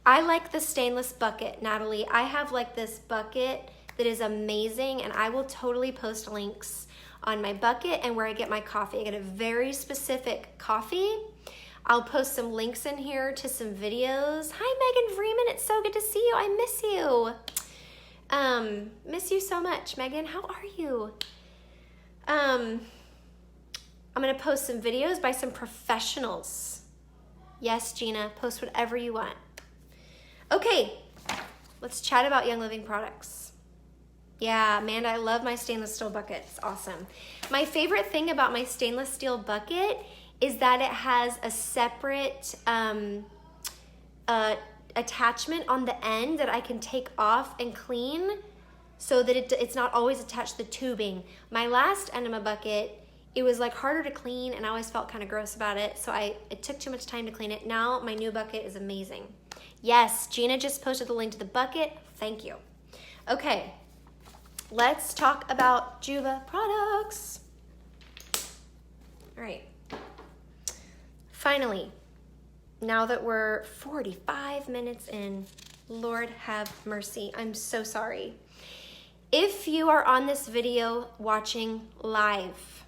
I like the stainless bucket, Natalie. I have like this bucket that is amazing, and I will totally post links on my bucket and where I get my coffee. I get a very specific coffee. I'll post some links in here to some videos. Hi, Megan Freeman. It's so good to see you. I miss you. Miss you so much, Megan. How are you? I'm going to post some videos by some professionals. Yes, Gina, post whatever you want. Okay, Let's chat about Young Living products. Yeah, Amanda, I love my stainless steel bucket. It's awesome. My favorite thing about my stainless steel bucket is that it has a separate attachment on the end that I can take off and clean so that it's not always attached to the tubing. My last enema bucket, it was like harder to clean and I always felt kind of gross about it, so it took too much time to clean it. Now my new bucket is amazing. Yes, Gina just posted the link to the bucket. Thank you. Okay, let's talk about Juva products. All right. Finally, now that we're 45 minutes in, Lord have mercy, I'm so sorry. If you are on this video watching live,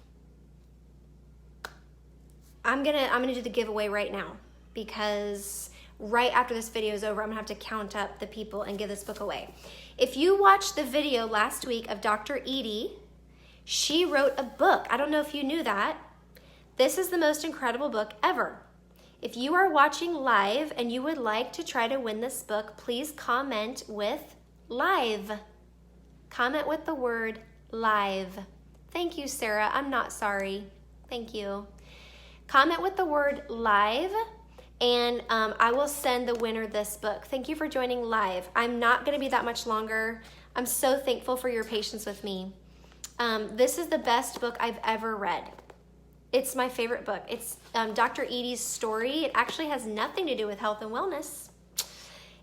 I'm gonna do the giveaway right now, because right after this video is over, I'm gonna have to count up the people and give this book away. If you watched the video last week of Dr. Edie, she wrote a book. I don't know if you knew that. This is the most incredible book ever. If you are watching live and you would like to try to win this book, please comment with live. Comment with the word live. Thank you, Sarah. I'm not sorry. Thank you. Comment with the word live, and I will send the winner this book. Thank you for joining live. I'm not going to be that much longer. I'm so thankful for your patience with me. This is the best book I've ever read. It's my favorite book. It's Dr. Edie's story. It actually has nothing to do with health and wellness.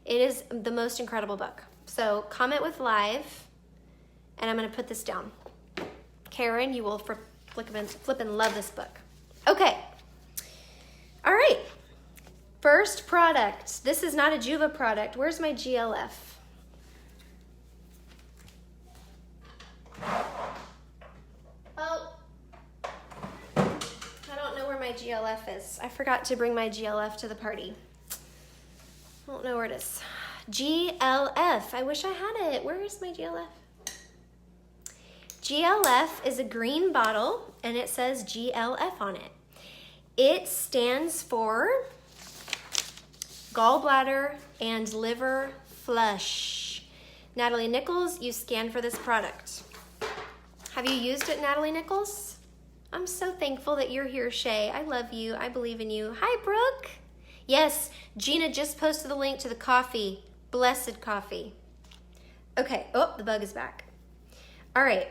It is the most incredible book. So comment with live, and I'm going to put this down. Karen, you will flip and love this book. Okay. All right. First product. This is not a Juva product. Where's my GLF? Oh. I don't know where my GLF is. I forgot to bring my GLF to the party. I don't know where it is. GLF. I wish I had it. Where is my GLF? GLF is a green bottle and it says GLF on it. It stands for gallbladder and liver flush. Natalie Nichols, you scanned for this product. Have you used it, Natalie Nichols? I'm so thankful that you're here, Shay. I love you. I believe in you. Hi, Brooke. Yes, Gina just posted the link to the coffee. Blessed coffee. Okay. Oh, the bug is back. All right.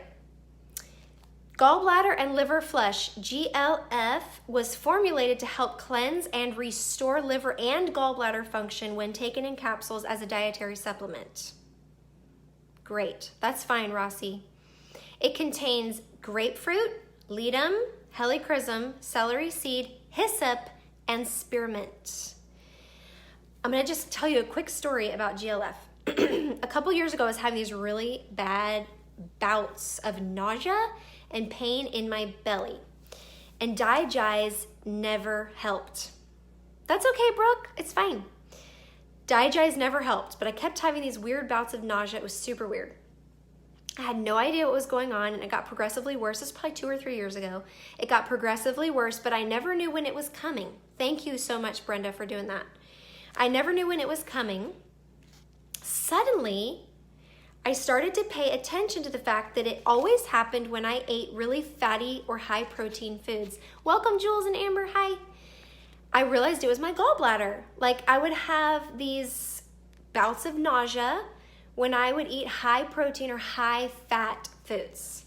Gallbladder and liver flush, GLF, was formulated to help cleanse and restore liver and gallbladder function when taken in capsules as a dietary supplement. Great. That's fine, Rossi. It contains grapefruit, ledum, helichrysum, celery seed, hyssop, and spearmint. I'm going to just tell you a quick story about GLF. A couple years ago, I was having these really bad bouts of nausea and pain in my belly. And DiGize never helped. That's okay, Brooke. It's fine. DiGize never helped, but I kept having these weird bouts of nausea. It was super weird. I had no idea what was going on, and it got progressively worse. This was probably 2 or 3 years ago. It got progressively worse, but I never knew when it was coming. Thank you so much, Brenda, for doing that. I never knew when it was coming. Suddenly, I started to pay attention to the fact that it always happened when I ate really fatty or high protein foods. Welcome, Jules and Amber. Hi. I realized it was my gallbladder. Like, I would have these bouts of nausea when I would eat high protein or high fat foods.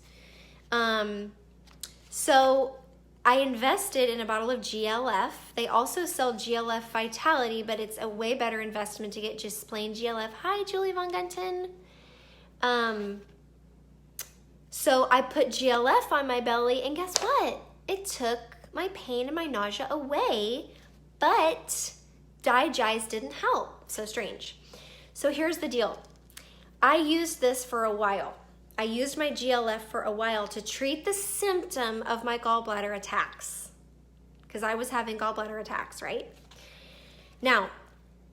So I invested in a bottle of GLF. They also sell GLF Vitality, but it's a way better investment to get just plain GLF. Hi, Julie Von Gunton. So I put GLF on my belly, and guess what? It took my pain and my nausea away, but DiGize didn't help. So strange. So here's the deal. I used this for a while. I used my GLF for a while to treat the symptom of my gallbladder attacks, because I was having gallbladder attacks, right? Now,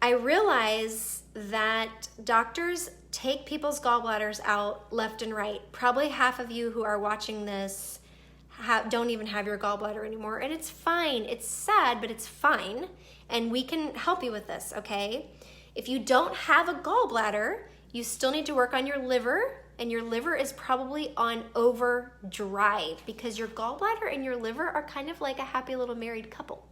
I realize that doctors take people's gallbladders out left and right. Probably half of you who are watching this don't even have your gallbladder anymore, and it's fine. It's sad, but it's fine, and we can help you with this, okay? If you don't have a gallbladder, You still need to work on your liver, and your liver is probably on overdrive because your gallbladder and your liver are kind of like a happy little married couple,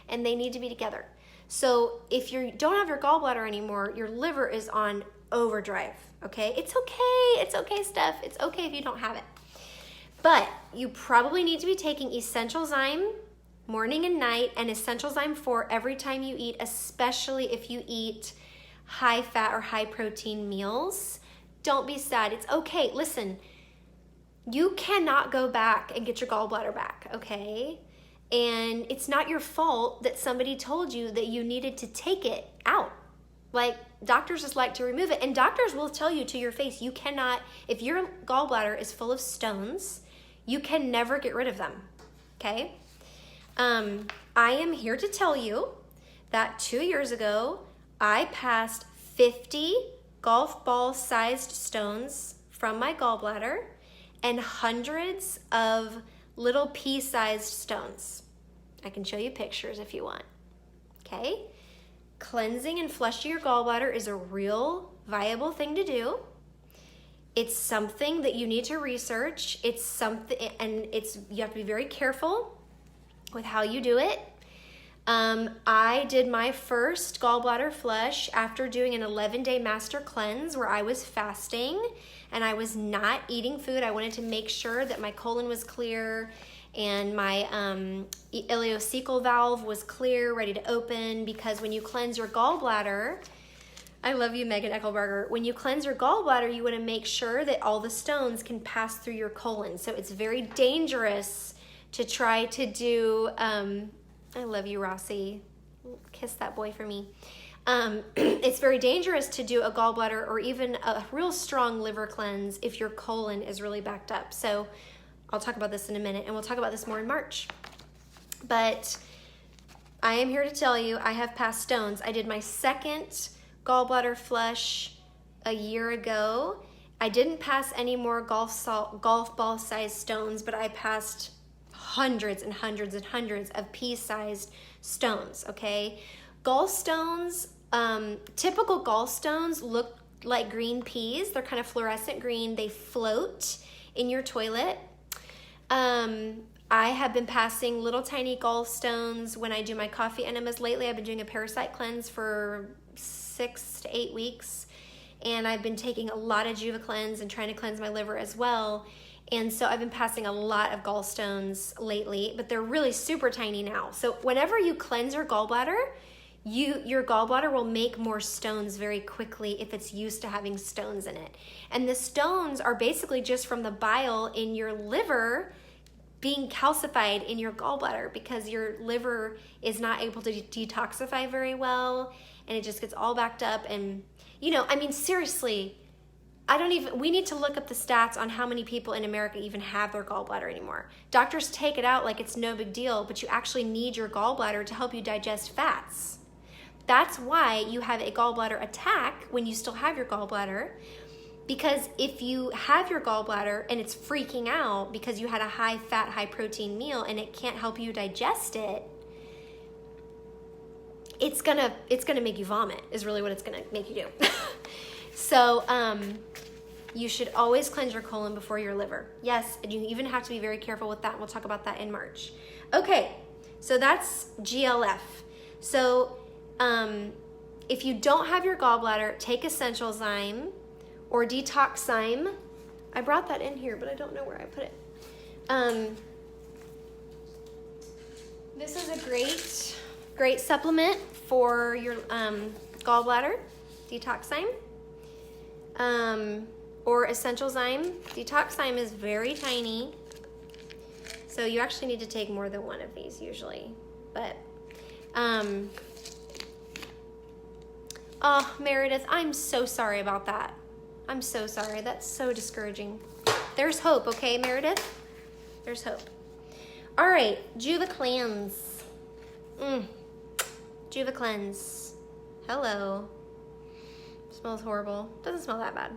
and they need to be together. So if you don't have your gallbladder anymore, your liver is on overdrive, okay? It's okay, Steph. It's okay if you don't have it. But you probably need to be taking Essential Zyme morning and night, and Essential Zyme 4 every time you eat, especially if you eat high fat or high protein meals. Don't be sad. It's okay. Listen, you cannot go back and get your gallbladder back, okay? And it's not your fault that somebody told you that you needed to take it out. Like, doctors just like to remove it. And doctors will tell you to your face, you cannot, if your gallbladder is full of stones, you can never get rid of them, okay? I am here to tell you that 2 years ago, I passed 50 golf ball sized stones from my gallbladder and hundreds of little pea-sized stones. I can show you pictures if you want, okay? Cleansing and flushing your gallbladder is a real viable thing to do. It's something that you need to research. It's something, and you have to be very careful with how you do it. I did my first gallbladder flush after doing an 11-day master cleanse where I was fasting and I was not eating food. I wanted to make sure that my colon was clear and my ileocecal valve was clear, ready to open, because when you cleanse your gallbladder, I love you, Megan Eckelberger. When you cleanse your gallbladder, you want to make sure that all the stones can pass through your colon. So it's very dangerous to try to do, I love you, Rossi. Kiss that boy for me. It's very dangerous to do a gallbladder or even a real strong liver cleanse if your colon is really backed up. So I'll talk about this in a minute, and we'll talk about this more in March. But I am here to tell you I have passed stones. I did my second gallbladder flush a year ago. I didn't pass any more golf ball sized stones, but I passed hundreds and hundreds and hundreds of pea-sized stones, okay? Gallstones, typical gallstones look like green peas. They're kind of fluorescent green. They float in your toilet. I have been passing little tiny gallstones when I do my coffee enemas. Lately, I've been doing a parasite cleanse for 6 to 8 weeks, and I've been taking a lot of Juvicleanse and trying to cleanse my liver as well. And so I've been passing a lot of gallstones lately, but they're really super tiny now. So whenever you cleanse your gallbladder, your gallbladder will make more stones very quickly if it's used to having stones in it. And the stones are basically just from the bile in your liver being calcified in your gallbladder because your liver is not able to detoxify very well, and it just gets all backed up. And, you know, I mean, seriously, we need to look up the stats on how many people in America even have their gallbladder anymore. Doctors take it out like it's no big deal, but you actually need your gallbladder to help you digest fats. That's why you have a gallbladder attack when you still have your gallbladder, because if you have your gallbladder and it's freaking out because you had a high fat, high protein meal and it can't help you digest it, it's gonna make you vomit is really what it's gonna make you do. So you should always cleanse your colon before your liver. Yes, and you even have to be very careful with that. And we'll talk about that in March. Okay, so that's GLF. So if you don't have your gallbladder, take Essential Zyme or Detox Zyme. I brought that in here, but I don't know where I put it. This is a great supplement for your gallbladder, Detox Zyme. Or Essential Zyme. Detox Zyme is very tiny, so you actually need to take more than one of these usually. But, oh, Meredith, I'm so sorry about that. I'm so sorry. That's so discouraging. There's hope, okay, Meredith? There's hope. All right, Juvicleanse. Juvicleanse. Hello. Smells horrible. Doesn't smell that bad.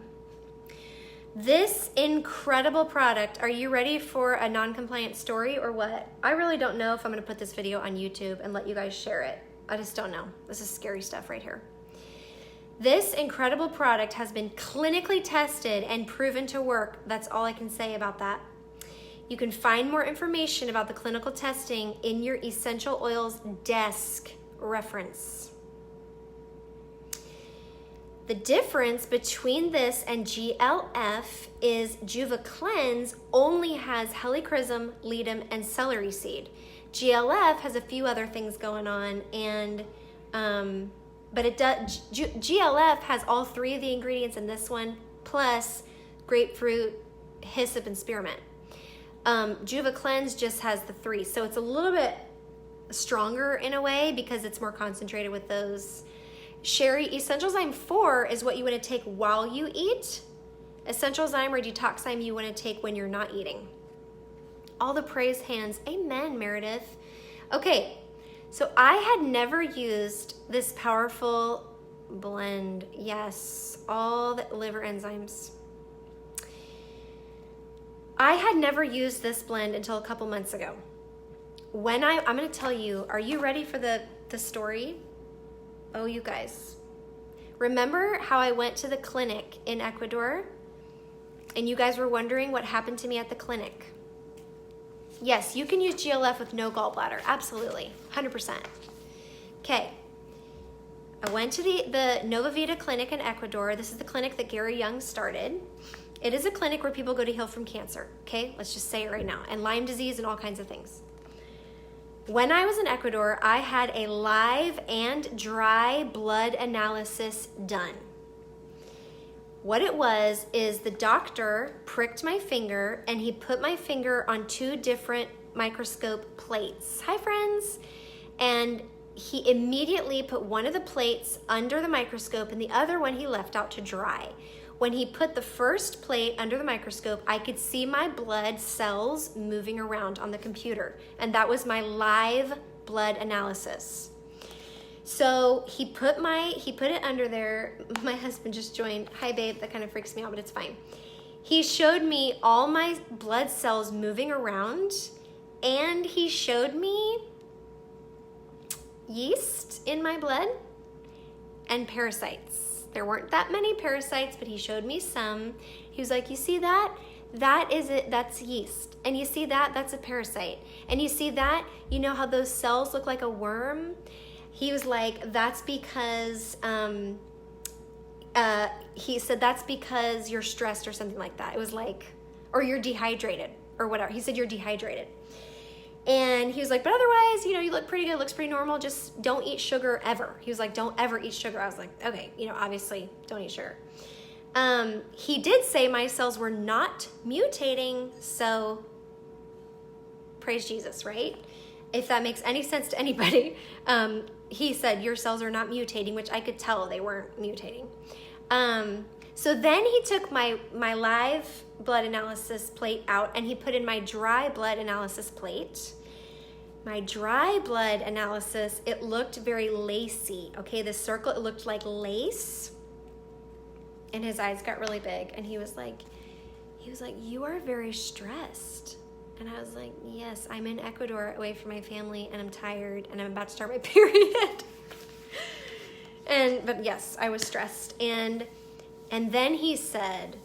This incredible product, are you ready for a non-compliant story or what? I really don't know if I'm going to put this video on YouTube and let you guys share it. I just don't know. This is scary stuff right here. This incredible product has been clinically tested and proven to work. That's all I can say about that. You can find more information about the clinical testing in your essential oils desk reference. The difference between this and GLF is Juva Cleanse only has helichrysum, ledum, and celery seed. GLF has a few other things going on, and but it does. GLF has all three of the ingredients in this one, plus grapefruit, hyssop, and spearmint. Juva Cleanse just has the three, so it's a little bit stronger in a way because it's more concentrated with those. Sherry, Essential Zyme 4 is what you want to take while you eat. Essential Zyme or Detox Zyme you want to take when you're not eating. All the praise hands. Amen, Meredith. Okay, so I had never used this powerful blend. Yes, all the liver enzymes. I had never used this blend until a couple months ago. I'm going to tell you, are you ready for the story? Oh, you guys. Remember how I went to the clinic in Ecuador and you guys were wondering what happened to me at the clinic? Yes, you can use GLF with no gallbladder. Absolutely. 100%. Okay. I went to the Nova Vita clinic in Ecuador. This is the clinic that Gary Young started. It is a clinic where people go to heal from cancer. Okay, let's just say it right now. And Lyme disease and all kinds of things. When I was in Ecuador, I had a live and dry blood analysis done. What it was is the doctor pricked my finger and he put my finger on two different microscope plates. Hi, friends. And he immediately put one of the plates under the microscope and the other one he left out to dry. When he put the first plate under the microscope, I could see my blood cells moving around on the computer. And that was my live blood analysis. So he put it under there. My husband just joined. Hi, babe. That kind of freaks me out, but it's fine. He showed me all my blood cells moving around, and he showed me yeast in my blood and parasites. There weren't that many parasites, but he showed me some. He was like, you see that? That is it. That's yeast. And you see that? That's a parasite. And you see that? You know how those cells look like a worm? He was like, that's because, he said, that's because you're stressed or something like that. It was like, or you're dehydrated or whatever. He said, you're dehydrated. And he was like, but otherwise, you look pretty good, looks pretty normal. Just don't eat sugar ever. He was like, don't ever eat sugar. I was like, okay, obviously don't eat sugar. He did say my cells were not mutating. So praise Jesus, right? If that makes any sense to anybody. He said your cells are not mutating, which I could tell they weren't mutating. So then he took my live blood analysis plate out and he put in my dry blood analysis plate. My dry blood analysis, it looked very lacy. Okay, the circle, it looked like lace. And his eyes got really big and he was like, you are very stressed. And I was like, yes, I'm in Ecuador away from my family and I'm tired and I'm about to start my period. But yes, I was stressed. And then he said,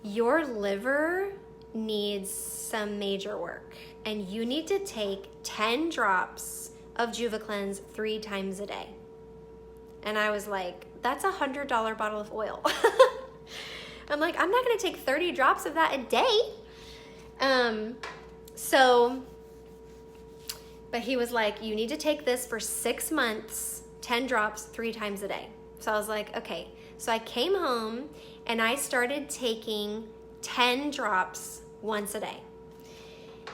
your liver needs some major work and you need to take 10 drops of Juva Cleanse 3 times a day. And I was like, that's a $100 bottle of oil. I'm like, I'm not going to take 30 drops of that a day. But he was like, you need to take this for 6 months, 10 drops 3 times a day. So I was like, okay. So I came home and I started taking 10 drops once a day.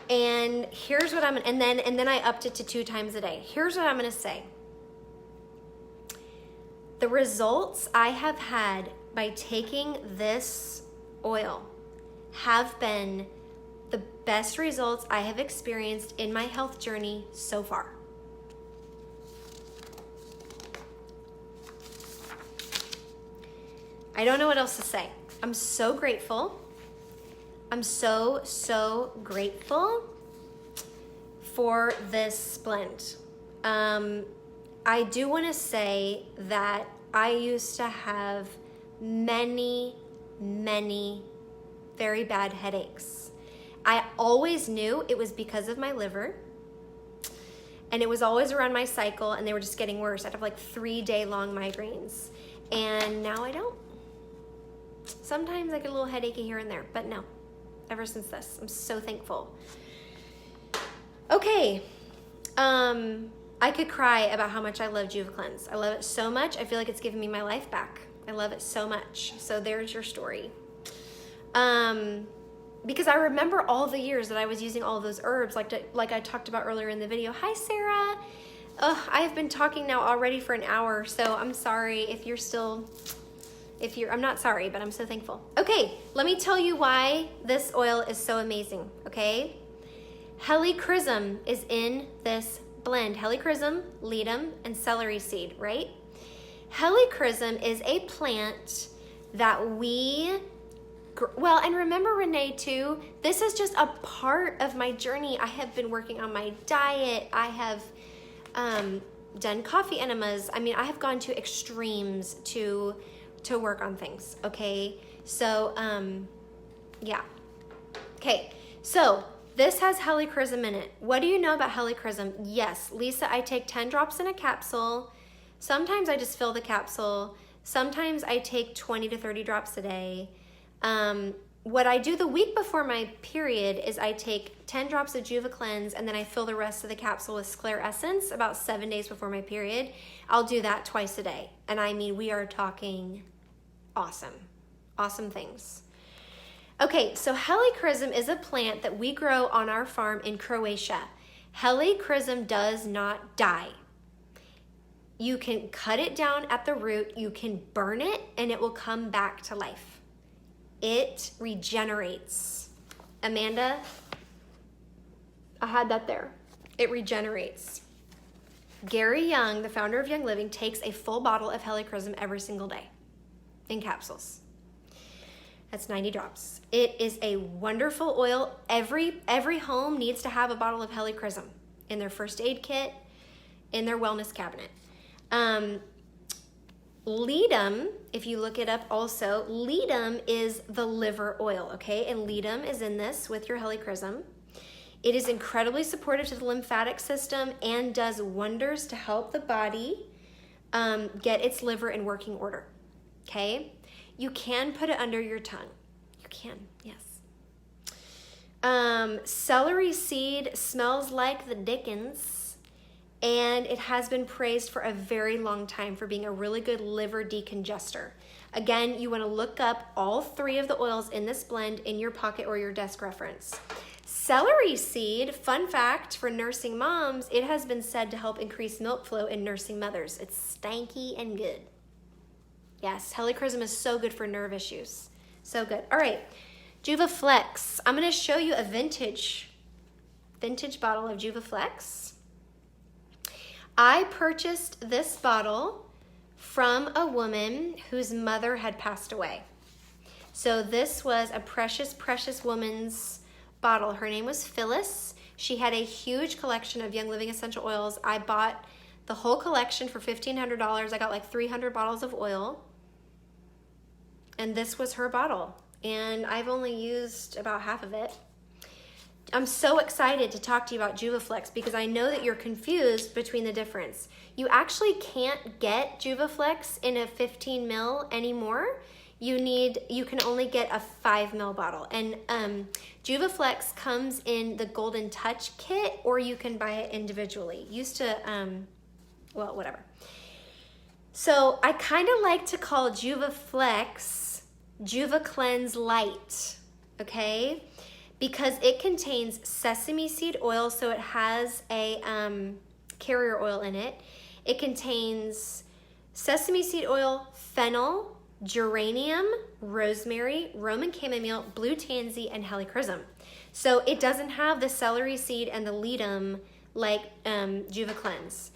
And here's what and then I upped it to 2 times a day. Here's what I'm going to say. The results I have had by taking this oil have been the best results I have experienced in my health journey so far. I don't know what else to say. I'm so grateful. I'm so grateful for this blend. I do want to say that I used to have many, many very bad headaches. I always knew it was because of my liver, and it was always around my cycle, and they were just getting worse. I'd have like 3-day-long migraines, and now I don't. Sometimes I get a little headachy here and there, but no, ever since this, I'm so thankful. Okay, I could cry about how much I love JuvaCleanse. I love it so much. I feel like it's given me my life back. I love it so much. So there's your story. Because I remember all the years that I was using all of those herbs, like I talked about earlier in the video. Hi, Sarah. I have been talking now already for an hour, so I'm sorry if I'm not sorry, but I'm so thankful. Okay, let me tell you why this oil is so amazing, okay? Helichrysum is in this blend. Helichrysum, ledum, and celery seed, right? Helichrysum is a plant that and remember, Renee, too, this is just a part of my journey. I have been working on my diet. I have done coffee enemas. I mean, I have gone to extremes to work on things, okay? So, yeah. Okay, so this has helichrysum in it. What do you know about helichrysum? Yes, Lisa, I take 10 drops in a capsule. Sometimes I just fill the capsule. Sometimes I take 20 to 30 drops a day. What I do the week before my period is I take 10 drops of JuvaCleanse, and then I fill the rest of the capsule with Sclare Essence about 7 days before my period. I'll do that twice a day. And I mean, we are talking awesome things. Okay, so helichrysum is a plant that we grow on our farm in Croatia. Helichrysum does not die. You can cut it down at the root, you can burn it, and it will come back to life. It regenerates. Amanda, I had that there. It regenerates. Gary Young, the founder of Young Living, takes a full bottle of helichrysum every single day in capsules. That's 90 drops. It is a wonderful oil. Every home needs to have a bottle of helichrysum in their first aid kit, in their wellness cabinet. Ledum, if you look it up also, ledum is the liver oil, okay? And ledum is in this with your helichrysum. It is incredibly supportive to the lymphatic system and does wonders to help the body get its liver in working order, okay? You can put it under your tongue. You can, yes. Celery seed smells like the dickens. And it has been praised for a very long time for being a really good liver decongester. Again, you want to look up all 3 of the oils in this blend in your pocket or your desk reference. Celery seed, fun fact for nursing moms, it has been said to help increase milk flow in nursing mothers. It's stanky and good. Yes, helichrysum is so good for nerve issues. So good. All right, JuvaFlex. I'm going to show you a vintage bottle of JuvaFlex. I purchased this bottle from a woman whose mother had passed away. So this was a precious, precious woman's bottle. Her name was Phyllis. She had a huge collection of Young Living essential oils. I bought the whole collection for $1,500. I got like 300 bottles of oil. And this was her bottle. And I've only used about half of it. I'm so excited to talk to you about JuvaFlex because I know that you're confused between the difference. You actually can't get JuvaFlex in a 15 ml anymore. You can only get a 5 ml bottle. And JuvaFlex comes in the Golden Touch kit, or you can buy it individually. Used to, well, whatever. So I kind of like to call JuvaFlex JuvaCleanse Light, okay? Because it contains sesame seed oil, so it has a carrier oil in it. It contains sesame seed oil, fennel, geranium, rosemary, Roman chamomile, blue tansy, and helichrysum. So it doesn't have the celery seed and the ledum like JuvaCleanse.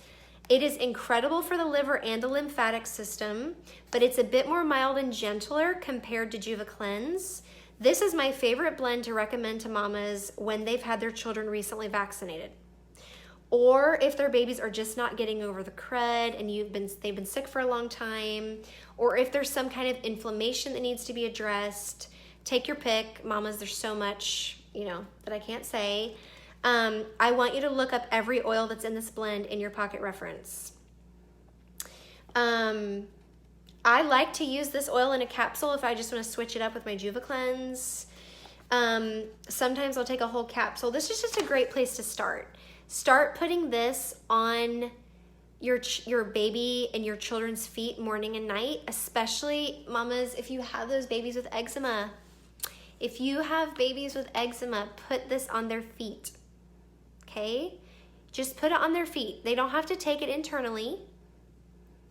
It is incredible for the liver and the lymphatic system, but it's a bit more mild and gentler compared to JuvaCleanse. This is my favorite blend to recommend to mamas when they've had their children recently vaccinated. or if their babies are just not getting over the crud and they've been sick for a long time, or if there's some kind of inflammation that needs to be addressed. Take your pick. Mamas, there's so much, that I can't say. I want you to look up every oil that's in this blend in your pocket reference. I like to use this oil in a capsule if I just want to switch it up with my JuvaCleanse. Sometimes I'll take a whole capsule. This is just a great place to start. Start putting this on your baby and your children's feet morning and night, especially mamas, if you have those babies with eczema. If you have babies with eczema, put this on their feet, okay? Just put it on their feet. They don't have to take it internally.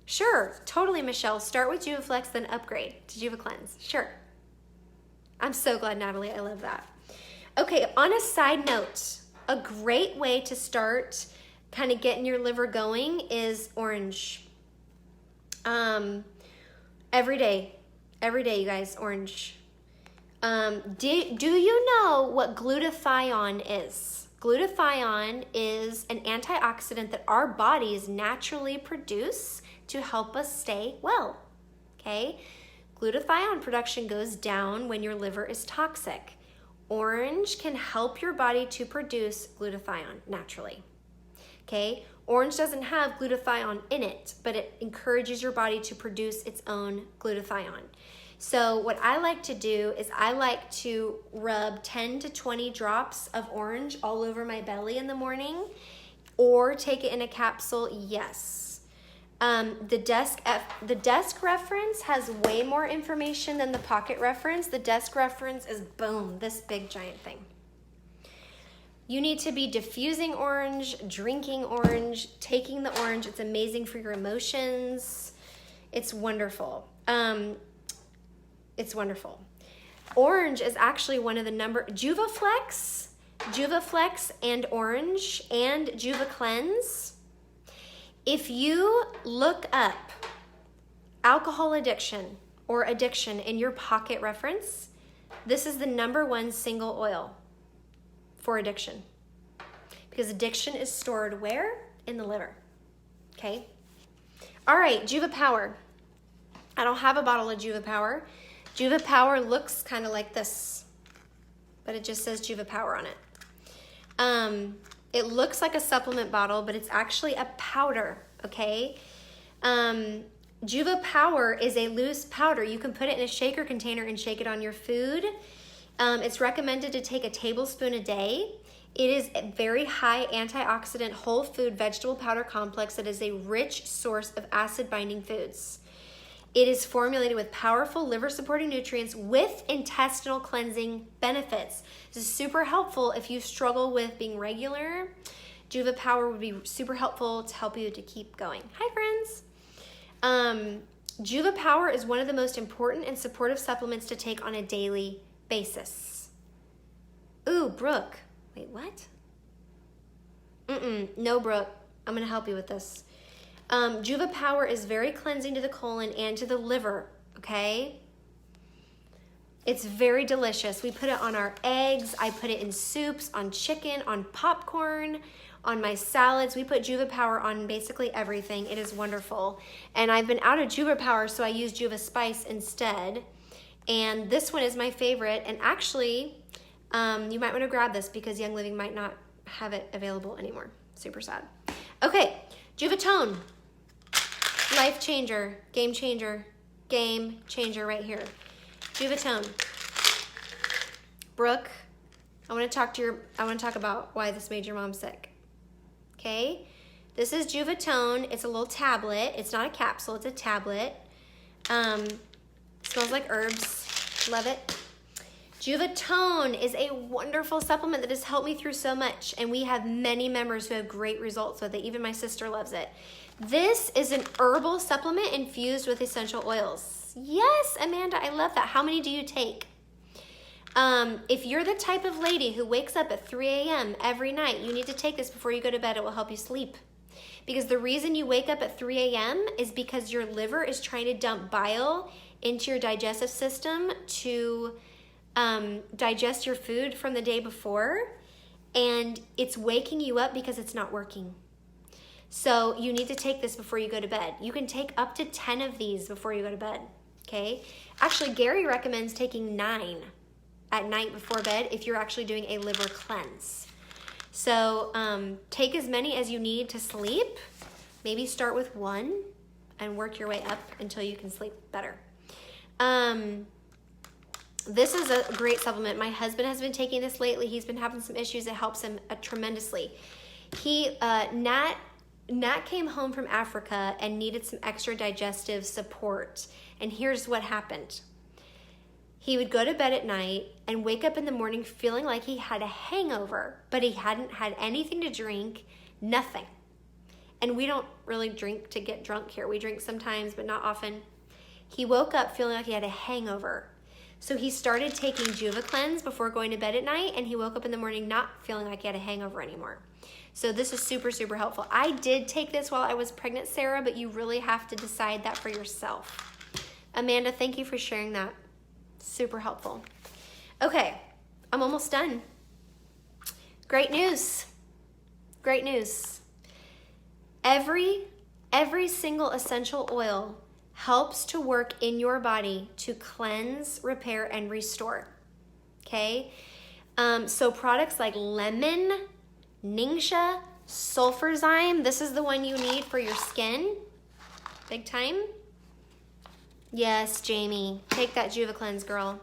Sure, totally, Michelle. Start with JuvaFlex, then upgrade to JuvaCleanse. Sure. I'm so glad, Natalie. I love that. Okay, on a side note, a great way to start kind of getting your liver going is orange. Every day, you guys, orange. Do you know what glutathione is? Glutathione is an antioxidant that our bodies naturally produce to help us stay well, okay? Glutathione production goes down when your liver is toxic. Orange can help your body to produce glutathione naturally, okay? Orange doesn't have glutathione in it, but it encourages your body to produce its own glutathione. So what I like to do is I like to rub 10 to 20 drops of orange all over my belly in the morning, or take it in a capsule, yes. The desk reference has way more information than the pocket reference. The desk reference is, boom, this big giant thing. You need to be diffusing orange, drinking orange, taking the orange. It's amazing for your emotions. It's wonderful. It's wonderful. Orange is actually one of the JuvaFlex and orange and JuvaCleanse. If you look up alcohol addiction or addiction in your pocket reference, this is the #1 single oil for addiction. Because addiction is stored where? In the liver. Okay? All right, JuvaPower. I don't have a bottle of JuvaPower. JuvaPower looks kind of like this, but it just says JuvaPower on it. It looks like a supplement bottle, but it's actually a powder, okay? JuvaPower is a loose powder. You can put it in a shaker container and shake it on your food. It's recommended to take a tablespoon a day. It is a very high antioxidant whole food vegetable powder complex that is a rich source of acid-binding foods. It is formulated with powerful liver-supporting nutrients with intestinal cleansing benefits. This is super helpful if you struggle with being regular. JuvaPower would be super helpful to help you to keep going. Hi, friends. JuvaPower is one of the most important and supportive supplements to take on a daily basis. Ooh, Brooke. Wait, what? No, Brooke. I'm going to help you with this. JuvaPower is very cleansing to the colon and to the liver, okay? It's very delicious. We put it on our eggs. I put it in soups, on chicken, on popcorn, on my salads. We put JuvaPower on basically everything. It is wonderful. And I've been out of JuvaPower, so I use JuvaSpice instead. And this one is my favorite. And actually, you might want to grab this because Young Living might not have it available anymore. Super sad. Okay, JuvaTone. Life changer, game changer right here. JuvaTone. Brooke, I want to talk about why this made your mom sick. Okay? This is JuvaTone. It's a little tablet. It's not a capsule, it's a tablet. Smells like herbs. Love it. JuvaTone is a wonderful supplement that has helped me through so much, and we have many members who have great results with it. Even my sister loves it. This is an herbal supplement infused with essential oils. Yes, Amanda, I love that. How many do you take? If you're the type of lady who wakes up at 3 a.m. every night, you need to take this before you go to bed. It will help you sleep. Because the reason you wake up at 3 a.m. is because your liver is trying to dump bile into your digestive system to digest your food from the day before. and it's waking you up because it's not working. So you need to take this before you go to bed. You can take up to 10 of these before you go to bed, okay? Actually, Gary recommends taking 9 at night before bed if you're actually doing a liver cleanse. So take as many as you need to sleep. Maybe start with 1 and work your way up until you can sleep better. This is a great supplement. My husband has been taking this lately. He's been having some issues. It helps him tremendously. Nat came home from Africa and needed some extra digestive support. And here's what happened. He would go to bed at night and wake up in the morning feeling like he had a hangover, but he hadn't had anything to drink, nothing. And we don't really drink to get drunk here. We drink sometimes, but not often. He woke up feeling like he had a hangover. So he started taking JuvaCleanse before going to bed at night, and he woke up in the morning not feeling like he had a hangover anymore. So this is super, super helpful. I did take this while I was pregnant, Sarah, but you really have to decide that for yourself. Amanda, thank you for sharing that. Super helpful. Okay, I'm almost done. Great news. Great news. Every single essential oil helps to work in your body to cleanse, repair, and restore. Okay? So products like lemon, Ningxia, sulfurzyme, this is the one you need for your skin. Big time. Yes, Jamie, take that JuvaCleanse, girl.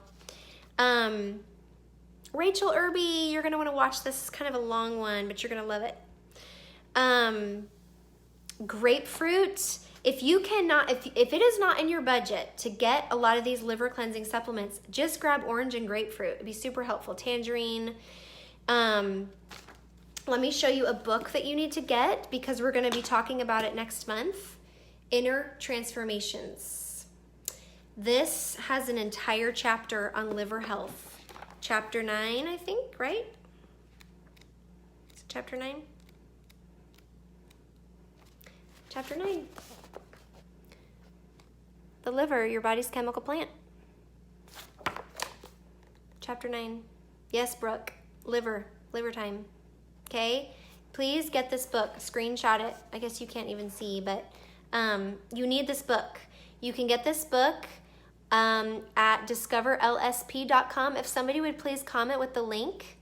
Rachel Irby, you're gonna wanna watch this. It's kind of a long one, but you're gonna love it. Grapefruit. If it is not in your budget to get a lot of these liver cleansing supplements, just grab orange and grapefruit. It'd be super helpful. Tangerine. Let me show you a book that you need to get because we're going to be talking about it next month. Inner Transformations. This has an entire chapter on liver health. Chapter 9, I think, right? Is it chapter 9? Chapter 9. The liver, your body's chemical plant. Chapter 9. Yes, Brooke. Liver time. Okay? Please get this book. Screenshot it. I guess you can't even see, but you need this book. You can get this book at discoverlsp.com. If somebody would please comment with the link.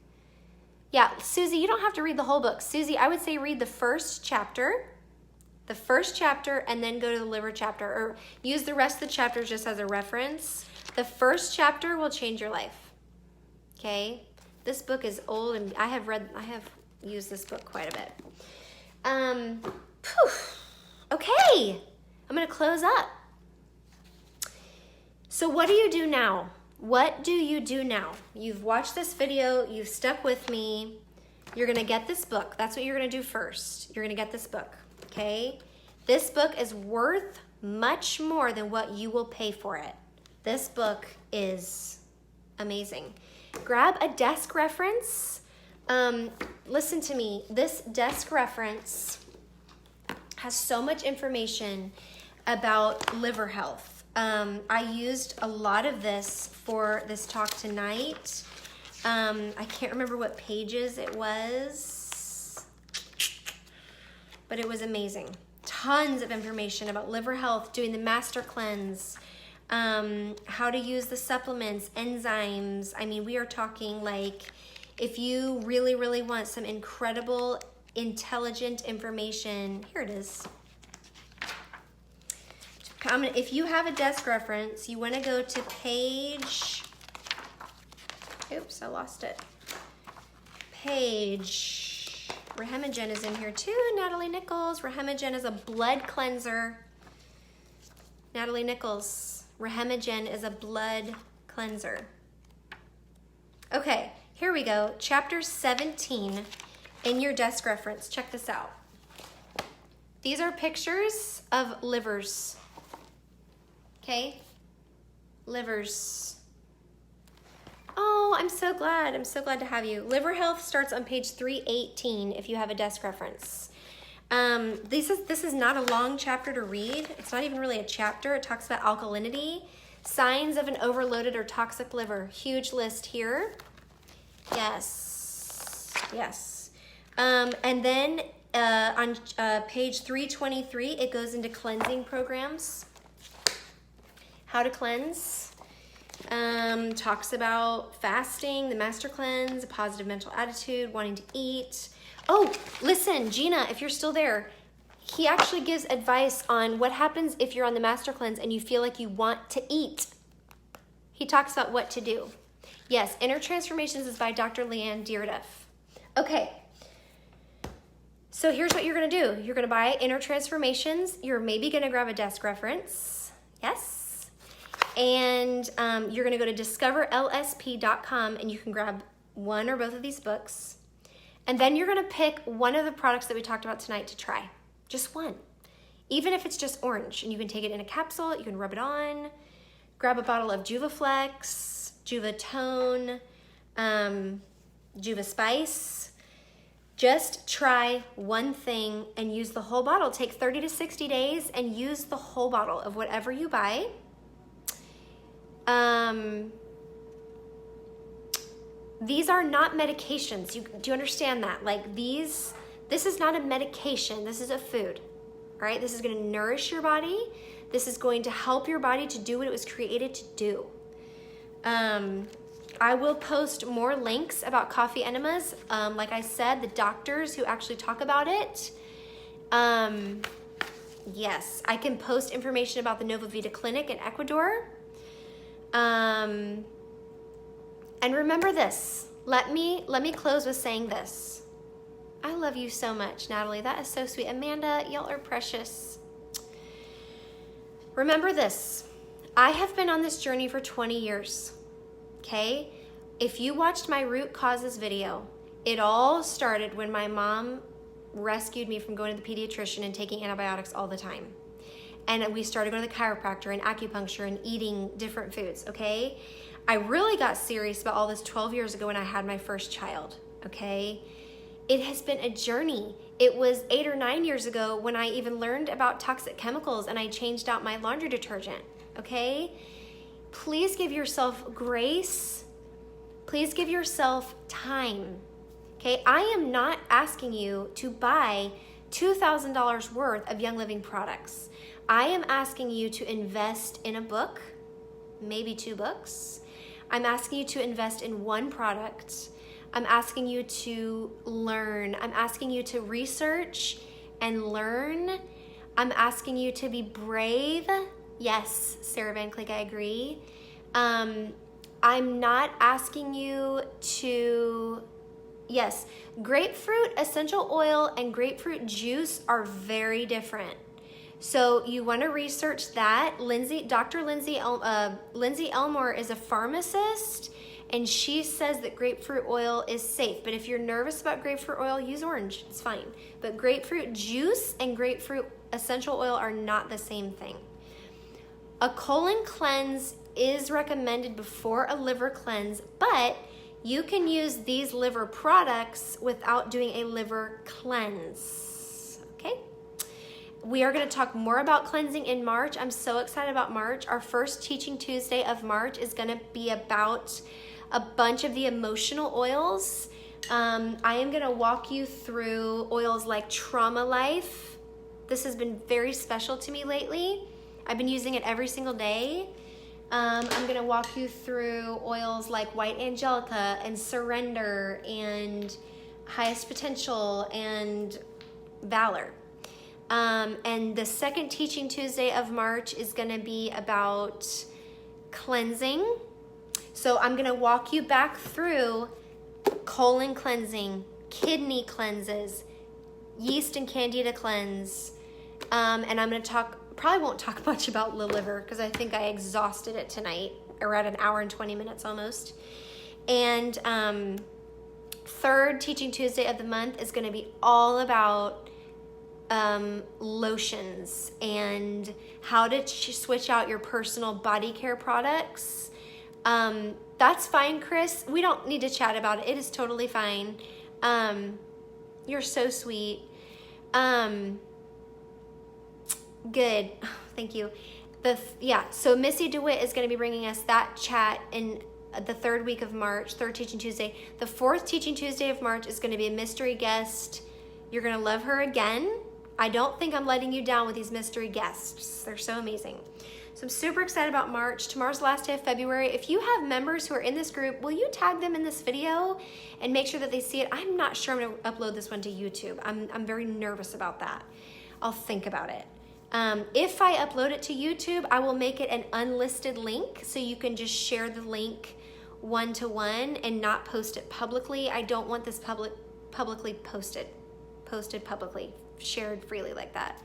Yeah, Susie, you don't have to read the whole book. Susie, I would say read the first chapter. And then go to the liver chapter, or use the rest of the chapters just as a reference. The first chapter will change your life. Okay? This book is old, and I have used this book quite a bit. Okay, I'm gonna close up. So what do you do now? What do you do now? You've watched this video, you've stuck with me. You're gonna get this book. That's what you're gonna do first. You're gonna get this book. Okay, this book is worth much more than what you will pay for it. This book is amazing. Grab a desk reference. Listen to me. This desk reference has so much information about liver health. I used a lot of this for this talk tonight. I can't remember what pages it was, but it was amazing. Tons of information about liver health, doing the master cleanse, how to use the supplements, enzymes. I mean, we are talking like, if you really, really want some incredible, intelligent information, here it is. If you have a desk reference, you want to go to page, oops, I lost it. Page, Rehemagen is in here too, Natalie Nichols. Rehemagen is a blood cleanser. Natalie Nichols, Rehemagen is a blood cleanser. Okay, here we go. Chapter 17 in your desk reference. Check this out. These are pictures of livers. Okay, livers. Oh, I'm so glad. I'm so glad to have you. Liver health starts on page 318 if you have a desk reference. This is not a long chapter to read. It's not even really a chapter. It talks about alkalinity, signs of an overloaded or toxic liver. Huge list here. Yes. Yes. And then on page 323, it goes into cleansing programs. How to cleanse. Talks about fasting, the master cleanse, a positive mental attitude, wanting to eat. Oh, listen, Gina, if you're still there, he actually gives advice on what happens if you're on the master cleanse and you feel like you want to eat. He talks about what to do. Yes, Inner Transformations is by Dr. Leanne Dearduff. Okay. So here's what you're going to do. You're going to buy Inner Transformations. You're maybe going to grab a desk reference. Yes. And you're going to go to discoverlsp.com and you can grab one or both of these books. And then you're going to pick one of the products that we talked about tonight to try. Just one. Even if it's just orange. And you can take it in a capsule. You can rub it on. Grab a bottle of Juvaflex, Juvatone, Juva Spice. Just try one thing and use the whole bottle. Take 30 to 60 days and use the whole bottle of whatever you buy. These are not medications. Do you understand that? Like this is not a medication. This is a food. All right? This is going to nourish your body. This is going to help your body to do what it was created to do. I will post more links about coffee enemas. Like I said, the doctors who actually talk about it. Yes, I can post information about the Nova Vita Clinic in Ecuador. And remember this. Let me close with saying this. I love you so much, Natalie. That is so sweet. Amanda, y'all are precious. Remember this. I have been on this journey for 20 years. Okay? If you watched my root causes video, it all started when my mom rescued me from going to the pediatrician and taking antibiotics all the time. And we started going to the chiropractor and acupuncture and eating different foods, okay? I really got serious about all this 12 years ago when I had my first child, okay? It has been a journey. It was 8 or 9 years ago when I even learned about toxic chemicals and I changed out my laundry detergent, okay? Please give yourself grace. Please give yourself time, okay? I am not asking you to buy $2,000 worth of Young Living products. I am asking you to invest in a book, maybe 2 books. I'm asking you to invest in one product. I'm asking you to learn. I'm asking you to research and learn. I'm asking you to be brave. Yes, Sarah Van Cleek, I agree. I'm not asking you to, yes, grapefruit essential oil and grapefruit juice are very different. So you want to research that. Dr. Lindsay Elmore is a pharmacist, and she says that grapefruit oil is safe. But if you're nervous about grapefruit oil, use orange. It's fine. But grapefruit juice and grapefruit essential oil are not the same thing. A colon cleanse is recommended before a liver cleanse, but you can use these liver products without doing a liver cleanse. Okay? We are going to talk more about cleansing in March. I'm so excited about March. Our first Teaching Tuesday of March is going to be about a bunch of the emotional oils. I am going to walk you through oils like Trauma Life. This has been very special to me lately. I've been using it every single day. I'm going to walk you through oils like White Angelica and Surrender and Highest Potential and Valor. And the second Teaching Tuesday of March is going to be about cleansing. So I'm going to walk you back through colon cleansing, kidney cleanses, yeast and candida cleanse. And I'm going to probably won't talk much about the liver because I think I exhausted it tonight. We're at an hour and 20 minutes almost. And third Teaching Tuesday of the month is going to be all about lotions and how to switch out your personal body care products. That's fine, Chris. We don't need to chat about it. It is totally fine. You're so sweet. Good. Thank you. So Missy DeWitt is going to be bringing us that chat in the third week of March, third Teaching Tuesday. The fourth Teaching Tuesday of March is going to be a mystery guest. You're going to love her again. I don't think I'm letting you down with these mystery guests. They're so amazing. So I'm super excited about March. Tomorrow's the last day of February. If you have members who are in this group, will you tag them in this video and make sure that they see it? I'm not sure I'm going to upload this one to YouTube. I'm very nervous about that. I'll think about it. If I upload it to YouTube, I will make it an unlisted link so you can just share the link one-to-one and not post it publicly. I don't want this publicly posted publicly, shared freely like that.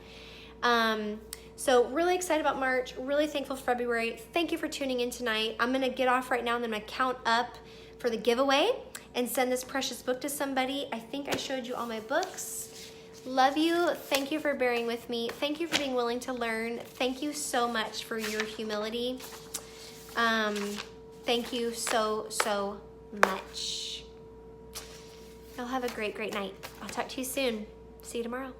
So really excited about March, really thankful for February. Thank you for tuning in tonight. I'm gonna get off right now and then I'm gonna count up for the giveaway and send this precious book to somebody. I think I showed you all my books. Love you. Thank you for bearing with me. Thank you for being willing to learn. Thank you so much for your humility. Thank you so, so much. Y'all have a great, great night. I'll talk to you soon. See you tomorrow.